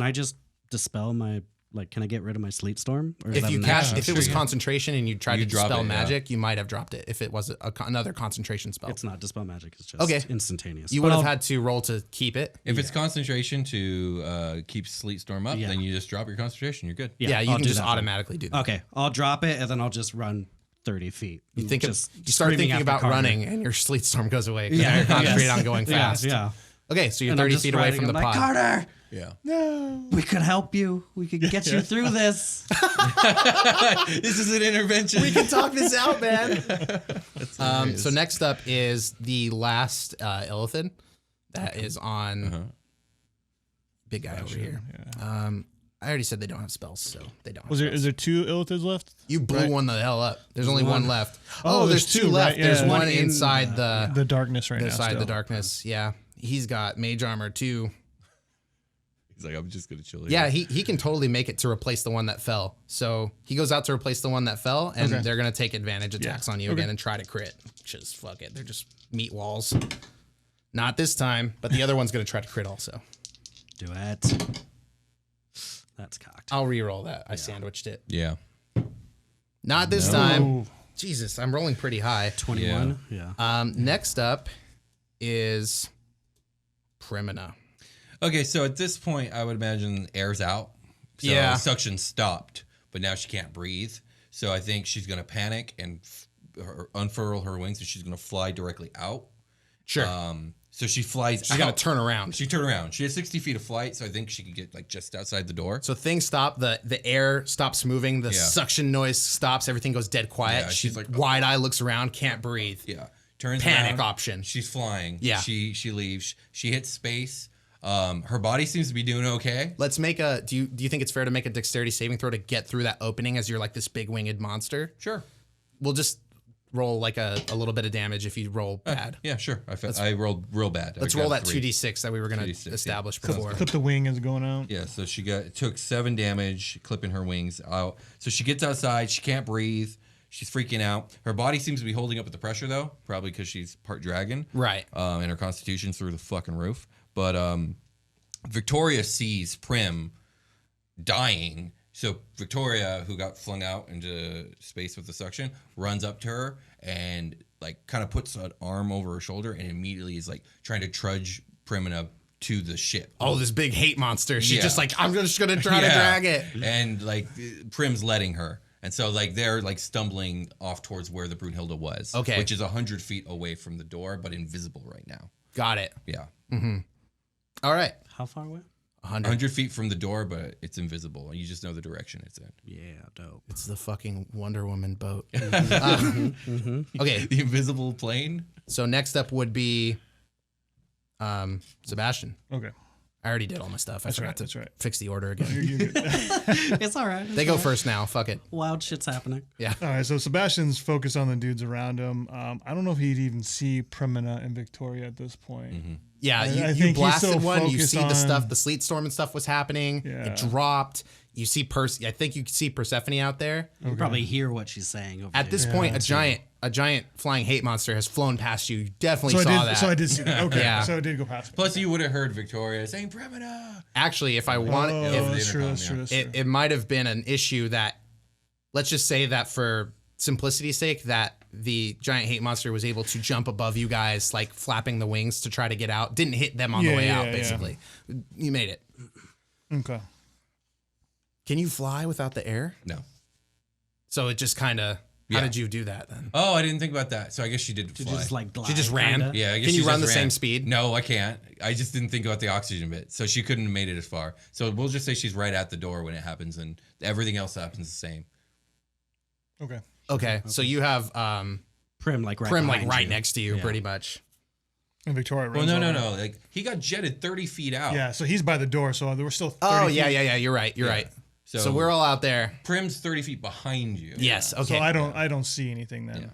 I just dispel my Like, can I get rid of my Sleet Storm? Or is If that you an cast, action? if it was concentration and you tried You to drop dispel it, yeah. magic, you might have dropped it. If it was another concentration spell, It's not Dispel Magic. It's just Okay. instantaneous. you But would have I'll- had to roll to keep it. If it's concentration to keep Sleet Storm up, Yeah. then you just drop your concentration. You're good. Yeah, you I'll can do just that then. automatically do that. Okay, I'll drop it and then I'll just run 30 feet. You think of, Just you start screaming thinking after about Carter. running, and your Sleet Storm goes away. Yeah. You're concentrated Yes. on going fast. Yeah. Okay, so you're And I'm 30 just feet away riding, from the I'm like, pod. Carter, Yeah. No. we could help you. We could get you through this. This is an intervention. We can talk this out, man. So next up is the last Illithid that is on big guy over here. Yeah. I already said they don't have spells, so they don't. Have Was there? spells. Is there 2 Illithids left? You blew one the hell up. There's only one left. Oh, Oh, there's there's 2 two, left. right? There's Yeah. one One in inside The darkness right now. side of the still. darkness. Yeah, he's got mage armor too. He's like, I'm just gonna chill here. Yeah, he can totally make it to replace the one that fell. So he goes out to replace the one that fell, and Okay. they're gonna take advantage attacks on you Okay. again and try to crit. Just fuck it. They're just meat walls. Not this time, but the other one's gonna try to crit also. Do it. That's cocked. I'll re-roll that. I sandwiched it. Yeah. Not this time. Jesus, I'm rolling pretty high. 21. Yeah. Next up is Primina. Okay, so at this point, I would imagine air's out. So Yeah. suction stopped, but now she can't breathe. So I think she's gonna panic and unfurl her wings, and she's gonna fly directly out. Sure. So she flies. She's gonna turn around. She turned around. She has 60 feet of flight, so I think she could get like just outside the door. So things stop. The air stops moving. The Yeah. suction noise stops. Everything goes dead quiet. Yeah, she's she's like, wide eye, looks around, can't breathe. Yeah, turns Panic around. option. She's flying. Yeah. She leaves. She hits space. Her body seems to be doing okay. Let's make a. Do you think it's fair to make a dexterity saving throw to get through that opening as you're like this big winged monster? Sure. We'll just roll like a little bit of damage if you roll bad. Yeah, sure. I rolled real bad. Let's roll that 2d6 that we were gonna 2d6, yeah. establish before. Clip the wing is going out. Yeah, so took 7 damage, clipping her wings out. So she gets outside. She can't breathe. She's freaking out. Her body seems to be holding up with the pressure though, probably because she's part dragon. Right. And her constitution's through the fucking roof. But Victoria sees Prim dying. So Victoria, who got flung out into space with the suction, runs up to her and like kind of puts an arm over her shoulder and immediately is like trying to trudge Primina to the ship. Oh, this big hate monster. She's Yeah. just like, I'm just gonna try to Yeah. drag it. And like Prim's letting her. And so like they're like stumbling off towards where the Brunhilde was. Okay. Which is 100 feet away from the door, but invisible right now. Got it. Yeah. All right. How far away? 100 feet from the door, but it's invisible. You just know the direction it's in. Yeah, dope. It's the fucking Wonder Woman boat. Okay, The invisible plane? so next up would be Sebastian. Okay. I already did all my stuff. I forgot right, to that's right. fix the order again. You're good. It's all right. They go first now. Fuck it. Wild shit's happening. Yeah. All right, so Sebastian's focused on the dudes around him. I don't know if he'd even see Primina and Victoria at this point. Yeah, I you think he's blasted so one. You focused see the stuff, on- the sleet storm and stuff was happening. Yeah. It dropped. You see I think you see Persephone out there. You probably hear what she's saying over At this there. point, a giant flying hate monster has flown past you. You definitely So saw that. So I did see that. Okay. Yeah. So it did go past me. Plus, you would have heard Victoria saying Primina. Actually, if I want, Oh, if that's true. intercom, That's true. yeah. That's true. it might have been an issue that, let's just say that for simplicity's sake, that the giant hate monster was able to jump above you guys, like flapping the wings to try to get out. Didn't hit them on the Yeah, way yeah, out, yeah. basically. You made it. Okay. Can you fly without the air? No. So it just kind of. How Yeah. did you do that then? Oh, I didn't think about that. So I guess she did She fly. just like glide, She just ran? kinda. Yeah, I guess Can you she run just the same ran. speed? No, I can't. I just didn't think about the oxygen bit. So she couldn't have made it as far. So we'll just say she's right at the door when it happens, and everything else happens the same. Okay. Okay, so you have Prim like right Prim like behind right you. next to you, Yeah. pretty much. And Victoria Well, runs no. over. Like he got jetted 30 feet out. Yeah, so he's by the door, so there were still 30 Oh yeah, feet. yeah. You're right. You're Yeah. right. So, So we're all out there. Prim's 30 feet behind you. Yes. Okay. So I don't see anything then. Yeah.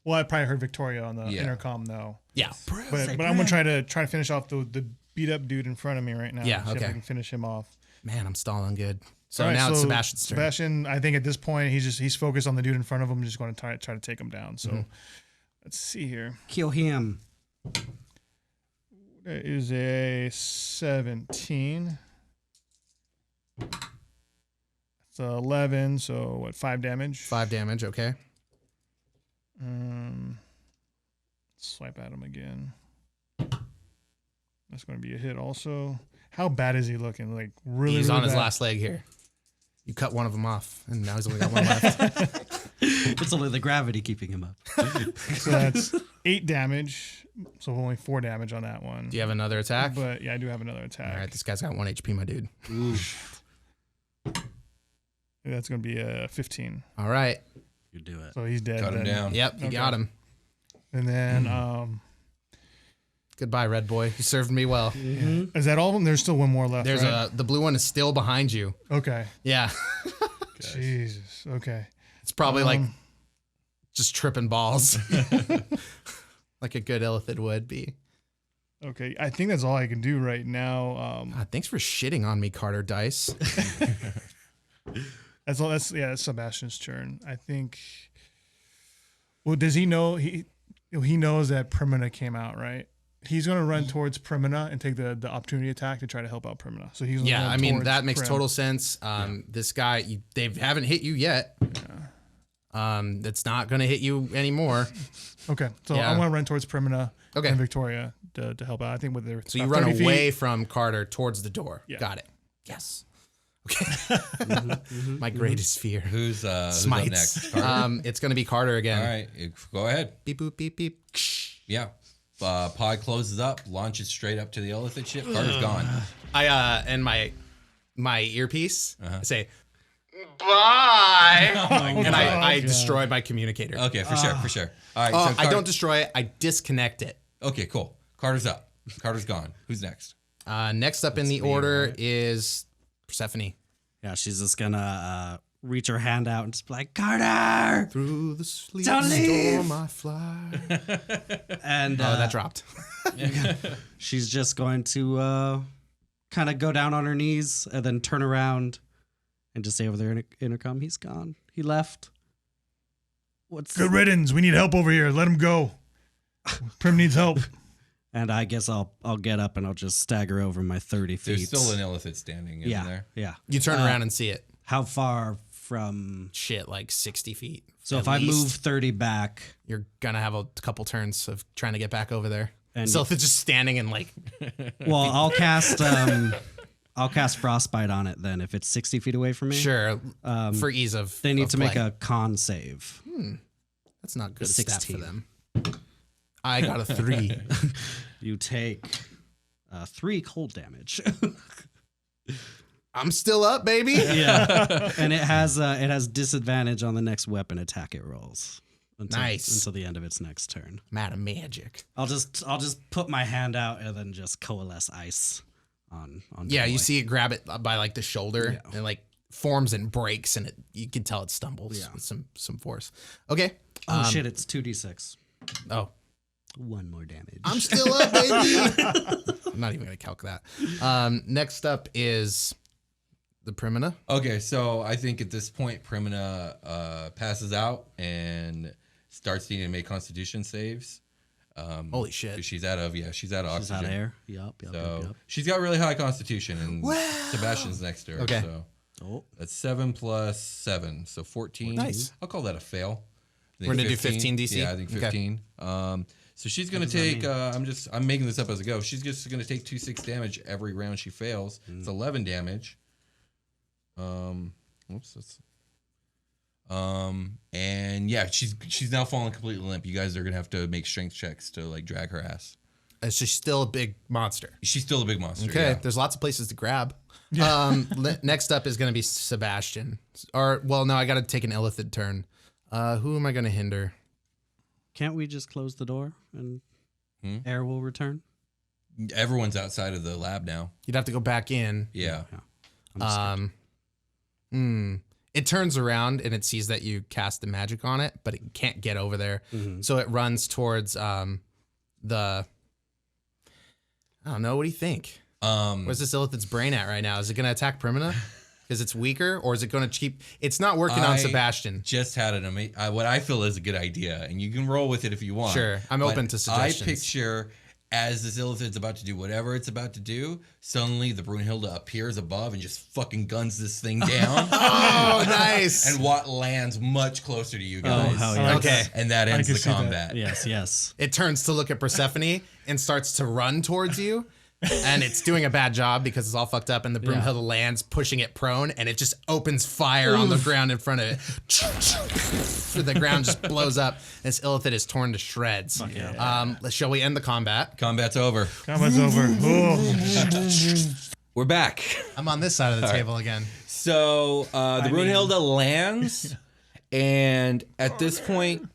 Well, I probably heard Victoria on the Yeah. intercom though. Yeah. But I'm gonna try to finish off the beat up dude in front of me right now. Yeah, See if okay. I can finish him off. Man, I'm stalling good. So All right, now it's Sebastian's turn. Sebastian, I think at this point he's focused on the dude in front of him. Just going to try to take him down. So Mm-hmm. let's see here. Kill him. That is a 17. So 11. So what? 5 damage. 5 damage. Okay. Swipe at him again. That's going to be a hit also. How bad is he looking? Like really, He's really on his bad? last leg here. You cut one of them off, and now he's only got one left. It's only the gravity keeping him up. So that's 8 damage. So only 4 damage on that one. Do you have another attack? But yeah, I do have another attack. All right, this guy's got 1 HP, my dude. That's going to be a 15. All right. You do it. So he's dead. Cut him then. down. Yep, you got him. And then, Goodbye, Red Boy. You served me well. is that all of them? There's still one more left. There's right? the blue one is still behind you. Okay. Yeah. Jesus. Okay. It's probably like just tripping balls. Like a good Illithid would be. Okay. I think that's all I can do right now. God, thanks for shitting on me, Carter Dice. That's all. That's Sebastian's turn. I think. Well, does he know he knows that Primina came out, right? He's gonna run towards Primina and take the opportunity attack to try to help out Primina. So he's gonna Yeah, run I mean, towards that makes Prim. total sense. This guy, they haven't hit you yet. That's not going to hit you anymore. Okay, so Yeah. I want to run towards Primina Okay. and Victoria to help out. I think with their So you about run 30 away feet. from Carter towards the door. Yeah. Got it. Yes. Okay. My greatest fear. Who's up Smites. next? Carter? It's going to be Carter again. All right, go ahead. Beep, boop, beep, beep. Yeah. Pod closes up, launches straight up to the Illithid ship. Carter's gone. I and my earpiece, I say, Bye. and I God. destroy my communicator. Okay, for sure. All right. Oh, so I don't destroy it. I disconnect it. Okay, cool. Carter's up. Carter's gone. Who's next? Next up in the order is Persephone. Yeah, she's just gonna reach her hand out and just be like, Carter! Through the sleet Don't leave! storm I fly. And Oh, that dropped. she's just going to kind of go down on her knees and then turn around and just say over there in intercom, he's gone. He left. What's Good riddance. We need help over here. Let him go. Prim needs help. And I guess I'll get up and I'll just stagger over my 30 feet. There's still an Illithid standing, isn't yeah, there? yeah. You turn around and see it. How far from? Shit, like 60 feet. So at if I least. move 30 back, You're gonna have a couple turns of trying to get back over there. And- So if it's just standing and like, well, I'll cast frostbite on it then if it's 60 feet away from me. sure, for ease of They need of to make play. a con save. That's not good 16. stat for them. I got a 3. You take 3 cold damage. I'm still up, baby. Yeah, and it has disadvantage on the next weapon attack it rolls. Nice. Until the end of its next turn. I'm out of magic. I'll just put my hand out and then just coalesce ice on. Yeah, you Boy. see it grab it by like the shoulder Yeah. and like forms and breaks, and you can tell it stumbles Yeah. with some force. Okay. Oh shit! It's 2d6. Oh, 1 more damage. I'm still up, baby. I'm not even gonna calc that. Next up is the Primina. Okay, so I think at this point, Primina passes out and starts needing to make Constitution saves. Holy shit! She's out of oxygen. She's out of air. Yup. So she's got really high Constitution, and Sebastian's next to her. Okay. So Oh, that's 7 plus 7, so 14. Nice. I'll call that a fail. I think We're gonna do 15 DC? Yeah, I think Okay. 15. So she's gonna take. I'm making this up as I go. She's just gonna take 2/6 damage every round she fails. It's 11 damage. Whoops. That's. And yeah, she's now falling completely limp. You guys are gonna have to make strength checks to like drag her ass. She's still a big monster. She's still a big monster. Okay, Yeah. there's lots of places to grab. Next up is going to be Sebastian. Or, well, no, I got to take an Illithid turn. Who am I going to hinder? can't we just close the door and air will return? Everyone's outside of the lab now. You'd have to go back in. Yeah. I'm scared. It turns around and it sees that you cast the magic on it, but it can't get over there. So it runs towards the... I don't know. What do you think? Where's this Illithid's brain at right now? Is it going to attack Primina? Because it's weaker? Or is it going to keep... It's not working on Sebastian. Just had an amazing... what I feel is a good idea, and you can roll with it if you want. Sure. I'm But open to suggestions. I picture as this Illithid's about to do whatever it's about to do, suddenly the Brunhilde appears above and just fucking guns this thing down. Oh, nice. And Watt lands much closer to you guys. hell yeah. Okay. And that ends can the see that. combat. Yes. It turns to look at Persephone and starts to run towards you. And it's doing a bad job because it's all fucked up, and the Brunhilde lands, pushing it prone, and it just opens fire on the ground in front of it. So the ground just blows up, and this Illithid is torn to shreds. Shall we end the combat? Combat's over. Combat's over. Oh. We're back. I'm on this side of the table again. So the Brunhilde lands, and at this point,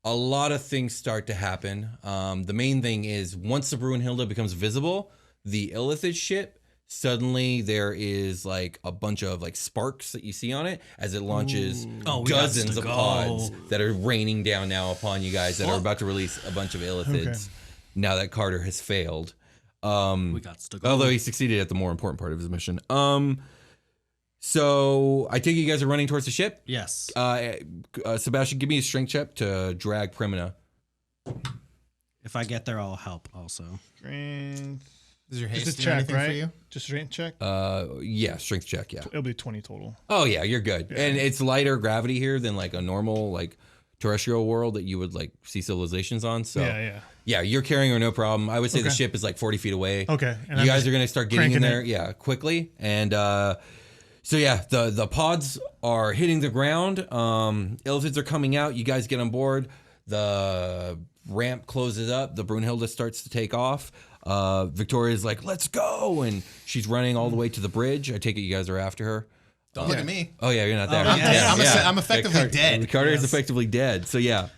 a lot of things start to happen. The main thing is once the Brunhilde becomes visible, the Illithid ship, suddenly there is like a bunch of like sparks that you see on it as it launches dozens of pods that are raining down now upon you guys that are about to release a bunch of Illithids now that Carter has failed. We got to go. Although he succeeded at the more important part of his mission. So I take it you guys are running towards the ship? Yes. Sebastian, give me a strength check to drag Primina. If I get there, I'll help also. Strength. Does your Just haste a do check, anything right? for you? Just strength check. Yeah, strength check, yeah. It'll be 20 total. Oh yeah, you're good. And it's lighter gravity here than like a normal like terrestrial world that you would like see civilizations on. So yeah, you're carrying her no problem. I would say the ship is like 40 feet away. Okay. And You guys are gonna start getting in there, cranking quickly. And so yeah, the pods are hitting the ground. Illithids are coming out. You guys get on board. The ramp closes up. The Brunhilde starts to take off. Victoria's like, let's go. And she's running all the way to the bridge. I take it you guys are after her. Don't look at me. Oh yeah, you're not there. I'm effectively dead. Carter is effectively dead. So yeah.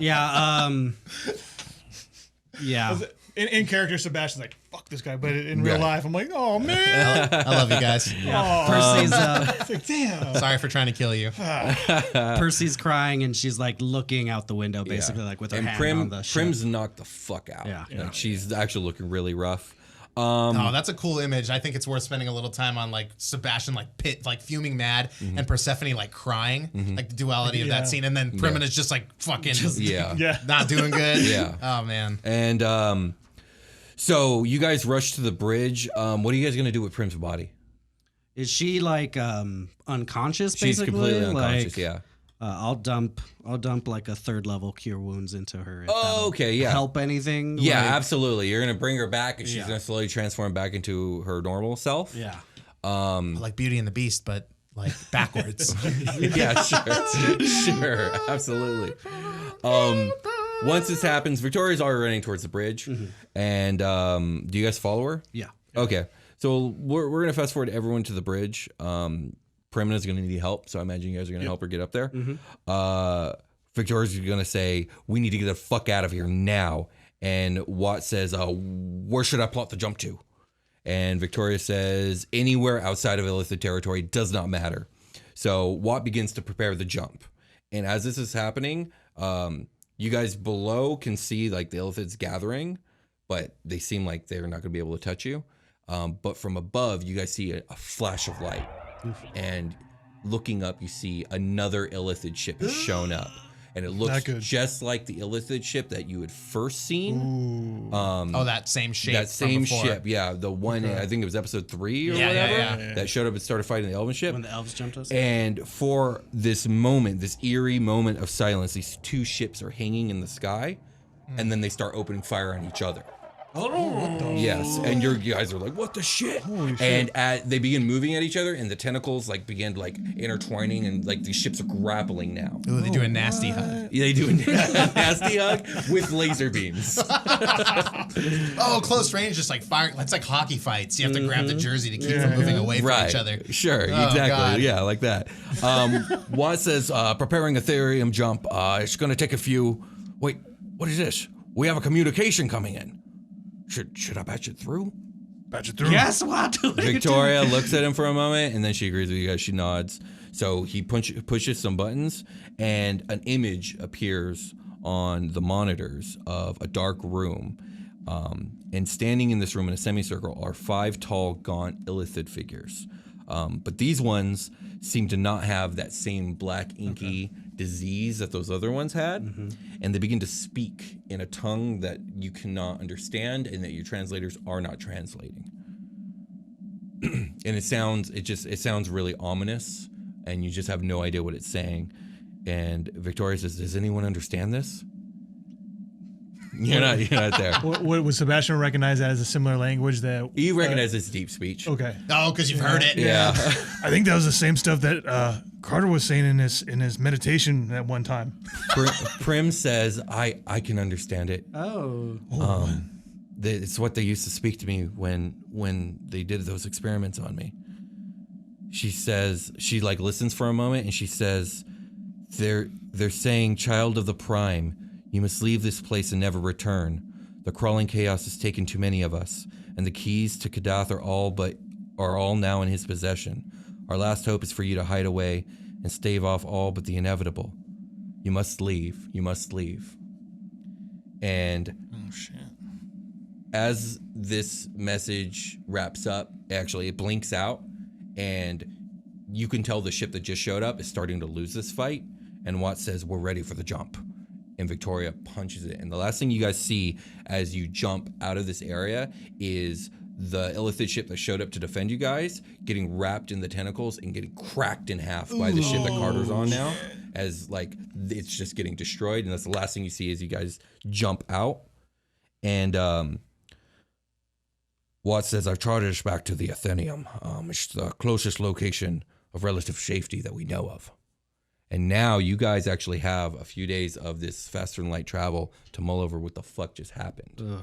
Yeah. In character, Sebastian's like, fuck this guy. But in real life, I'm like, oh, man. I love you guys. Percy's It's like, damn. Sorry for trying to kill you. Percy's crying and she's like looking out the window, basically like with her hand on the ship. Prim's knocked the fuck out. Yeah. Like, she's actually looking really rough. Oh, that's a cool image. I think it's worth spending a little time on like Sebastian like fuming mad and Persephone like crying, like the duality of that scene, and then Prim is just like fucking not doing good. Yeah. Oh man. And so you guys rush to the bridge. What are you guys gonna do with Prim's body? Is she like unconscious? Basically, She's completely unconscious. Like, yeah. I'll dump like a 3rd level cure wounds into her. If Okay. Yeah. Help anything? Yeah, like, absolutely. You're gonna bring her back, and she's gonna slowly transform back into her normal self. Yeah. Like Beauty and the Beast, but like backwards. Yeah, sure, absolutely. Once this happens, Victoria's already running towards the bridge, and do you guys follow her? Yeah. Okay, so we're gonna fast forward everyone to the bridge. Primina's gonna need help, so I imagine you guys are gonna help her get up there. Victoria's gonna say, "We need to get the fuck out of here now." And Watt says, "Where should I plot the jump to?" And Victoria says, "Anywhere outside of Illithid territory, does not matter." So Watt begins to prepare the jump. And as this is happening, you guys below can see like the Illithids gathering, but they seem like they're not going to be able to touch you. But from above, you guys see a flash of light. And looking up, you see another Illithid ship has shown up. And it looks just like the Illithid ship that you had first seen. That same shape. That same ship, yeah. The one, I think it was episode 3 or whatever, that showed up and started fighting the Elven ship. When the elves jumped us. And for this moment, this eerie moment of silence, these 2 ships are hanging in the sky, and then they start opening fire on each other. Yes, and you guys are like, what the shit? And they begin moving at each other, and the tentacles like begin like intertwining, and like these ships are grappling now. Ooh, they do a nasty hug. Yeah, they do a nasty hug with laser beams. Oh, close range, just like fire. It's like hockey fights. You have to grab the jersey to keep them moving away from each other. Sure, exactly. God. Yeah, like that. Watt says, preparing a Therium jump. It's going to take a few. Wait, what is this? We have a communication coming in. Should I patch it through? Patch it through. Yes, what? Victoria looks at him for a moment, and then she agrees with you guys. She nods. So he pushes some buttons, and an image appears on the monitors of a dark room. And standing in this room in a semicircle are 5 tall, gaunt Illithid figures. But these ones seem to not have that same black, inky disease that those other ones had, and they begin to speak in a tongue that you cannot understand and that your translators are not translating. And it sounds really ominous, and you just have no idea what it's saying. And Victoria says, "Does anyone understand this?" You're not there. What would Sebastian recognize that as a similar language that You recognize it's deep speech. Okay. Oh, because you've heard it. Yeah. I think that was the same stuff that Carter was saying in his meditation at one time. Prim says, I can understand it. Oh. It's what they used to speak to me when they did those experiments on me. She says, she like listens for a moment, and she says, they're saying, child of the prime, you must leave this place and never return. The crawling chaos has taken too many of us, and the keys to Kadath are all now in his possession. Our last hope is for you to hide away and stave off all but the inevitable. You must leave. You must leave. And Oh shit. as this message wraps up, actually it blinks out, and you can tell the ship that just showed up is starting to lose this fight. And Watt says, "We're ready for the jump." And Victoria punches it. And the last thing you guys see as you jump out of this area is the Illithid ship that showed up to defend you guys getting wrapped in the tentacles and getting cracked in half by the ship that Carter's on now, as like it's just getting destroyed. And that's the last thing you see as you guys jump out. And Watt says, "I've chartered us back to the Athenium. It's the closest location of relative safety that we know of." And now you guys actually have a few days of this faster than light travel to mull over what the fuck just happened. Ugh.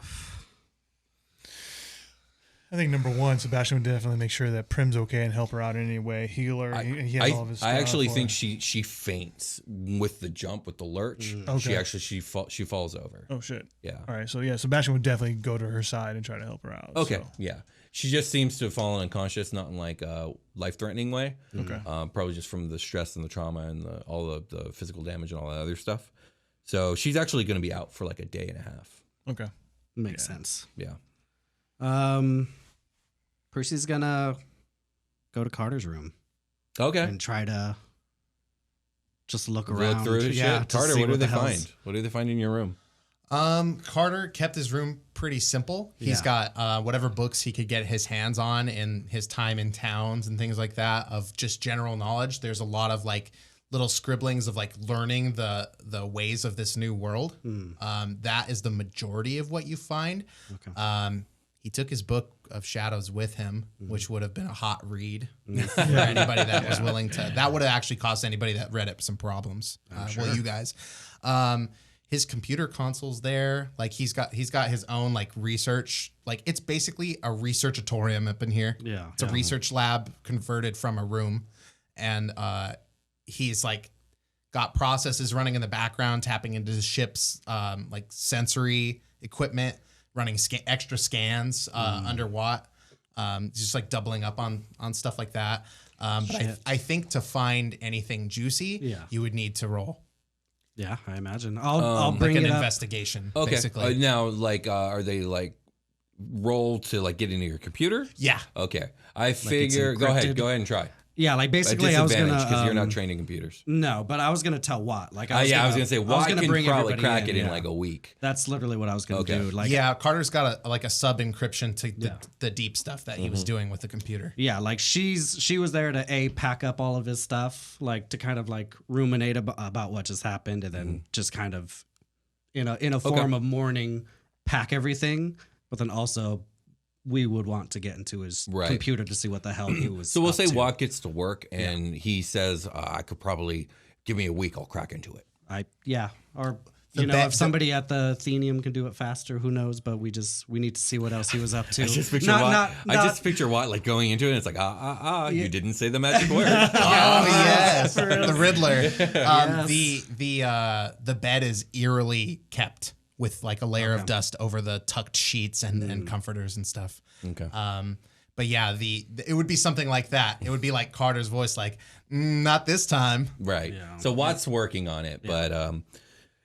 I think number one, Sebastian would definitely make sure that Prim's okay and help her out in any way, heal her. He has all of his I stuff actually for think her. she faints with the jump, with the lurch. Okay. She falls over. Oh shit. Yeah. All right. So yeah, Sebastian would definitely go to her side and try to help her out. Okay. So. Yeah. She just seems to have fallen unconscious, not in like a life-threatening way. Okay. Probably just from the stress and the trauma and all of the physical damage and all that other stuff. So she's actually going to be out for like a day and a half. Okay. Makes sense. Yeah. Percy's gonna go to Carter's room Okay. and try to just look Look around. through his shit. to Carter, see what do they the hell's- find? What do they find in your room? Carter kept his room pretty simple. He's got whatever books he could get his hands on in his time in towns and things like that of just general knowledge. There's a lot of like little scribblings of like learning the ways of this new world. That is the majority of what you find. Okay. He took his book of shadows with him, which would have been a hot read for anybody that was willing to. That would have actually caused anybody that read it some problems. Well, you guys. His computer console's there. Like he's got his own like research. Like it's basically a researchatorium up in here. Yeah. It's a research lab converted from a room, and he's like got processes running in the background, tapping into the ship's like sensory equipment, running extra scans under Watt. Just like doubling up on stuff like that. But I think to find anything juicy, you would need to roll. Yeah, I imagine. I'll bring like an it up. investigation. Okay. Basically. Now, like, are they like roll to like get into your computer? Yeah. Okay. I figure. Go ahead and try. Yeah, like basically, I was gonna because you're not trained in computers. No, but I was gonna tell Watt. Like, I was gonna say Watt can probably everybody crack it in yeah. like a week. That's literally what I was gonna do. Like, yeah, Carter's got a sub encryption to the deep stuff that he was doing with the computer. Yeah, like she was there to pack up all of his stuff, like to kind of like ruminate about what just happened, and then just kind of in a form of mourning, pack everything, but then also we would want to get into his computer to see what the hell he was. So we'll say to. Watt gets to work and he says, "I could probably give me a week. I'll crack into it." Or if somebody at the Athenium can do it faster, who knows? But we need to see what else he was up to. I just picture Watt like going into it. And it's like you didn't say the magic word. Yes, the Riddler. The bed is eerily kept with like a layer of dust over the tucked sheets and comforters and stuff. Okay. But yeah, it would be something like that. It would be like Carter's voice, like, not this time. Right. Yeah. So Watt's working on it, but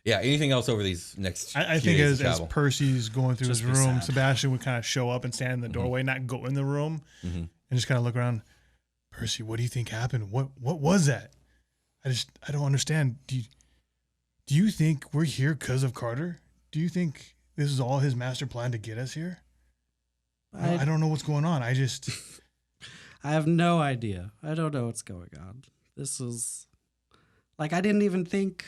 anything else over these next? I few think days of as travel? Percy's going through his Just be room, sad. Sebastian would kind of show up and stand in the doorway, not go in the room, and just kind of look around. Percy, what do you think happened? What was that? I don't understand. Do you think we're here because of Carter? Do you think this is all his master plan to get us here? I don't know what's going on. I have no idea. I don't know what's going on. This is like, I didn't even think,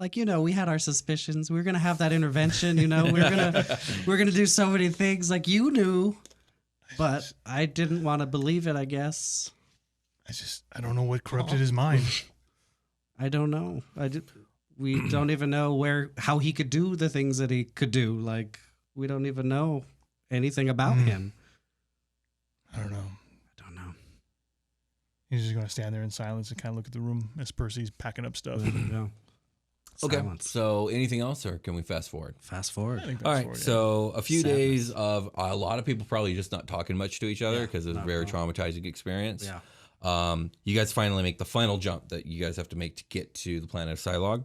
like, we had our suspicions. We were going to have that intervention, we're going to do so many things like you knew, but I didn't want to believe it, I guess. I don't know what corrupted his mind. I don't know. We don't even know how he could do the things that he could do. Like, we don't even know anything about him. I don't know. He's just going to stand there in silence and kind of look at the room as Percy's packing up stuff. Yeah. Okay. Silence. So anything else, or can we fast forward? Fast forward. All right. So a few days of a lot of people probably just not talking much to each other because it's a very traumatizing experience. Yeah. You guys finally make the final jump that you guys have to make to get to the planet of Psylog.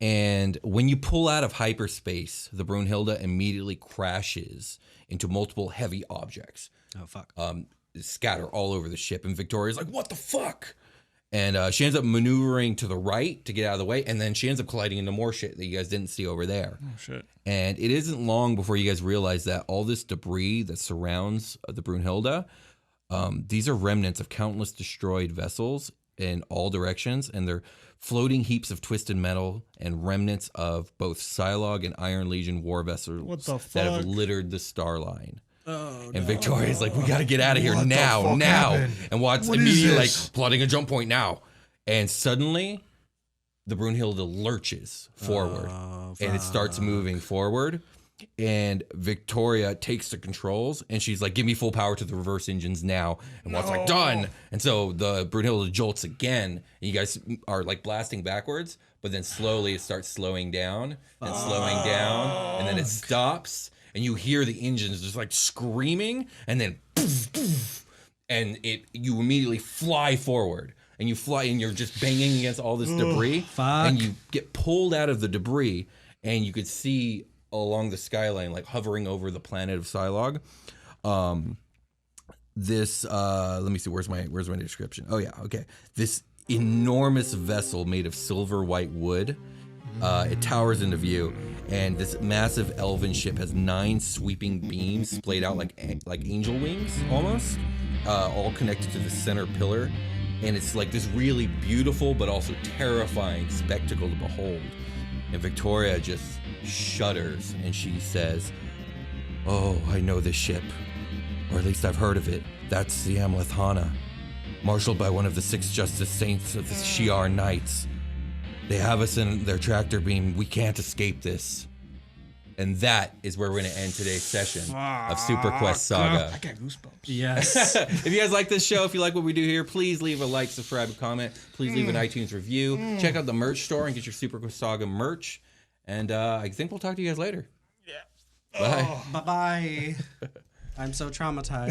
And when you pull out of hyperspace, the Brunhilde immediately crashes into multiple heavy objects. Oh, fuck. Scatter all over the ship. And Victoria's like, what the fuck? And she ends up maneuvering to the right to get out of the way. And then she ends up colliding into more shit that you guys didn't see over there. Oh, shit. And it isn't long before you guys realize that all this debris that surrounds the Brunhilde, these are remnants of countless destroyed vessels in all directions. And they're floating heaps of twisted metal and remnants of both Psylog and Iron Legion war vessels that have littered the star line. Oh, and Victoria's like, we got to get out of here What now. happened? And Watt's What immediately like is this? plotting a jump point now. And suddenly the Brunhilde lurches forward and it starts moving forward. And Victoria takes the controls and she's like, give me full power to the reverse engines now. And Watt's like, done. And so the Brunhilde jolts again. And you guys are like blasting backwards, but then slowly it starts slowing down and slowing down. And then it stops. And you hear the engines just like screaming, and then poof, poof, and you immediately fly forward, and you fly, and you're just banging against all this debris, and you get pulled out of the debris, and you could see along the skyline, like hovering over the planet of Psylog, this let me see, where's my description? Oh yeah, okay, this enormous vessel made of silver white wood. It towers into view, and this massive elven ship has 9 sweeping beams splayed out like angel wings, almost, all connected to the center pillar. And it's like this really beautiful but also terrifying spectacle to behold. And Victoria just shudders, and she says, "Oh, I know this ship, or at least I've heard of it. That's the Amlethana, marshaled by one of the 6 Justice Saints of the Shi'ar Knights. They have us in their tractor beam. We can't escape this." And that is where we're going to end today's session of SuperQuest Saga. I got goosebumps. Yes. If you guys like this show, if you like what we do here, please leave a like, subscribe, and comment. Please leave an iTunes review. Check out the merch store and get your SuperQuest Saga merch. And I think we'll talk to you guys later. Yeah. Bye. Bye-bye. I'm so traumatized.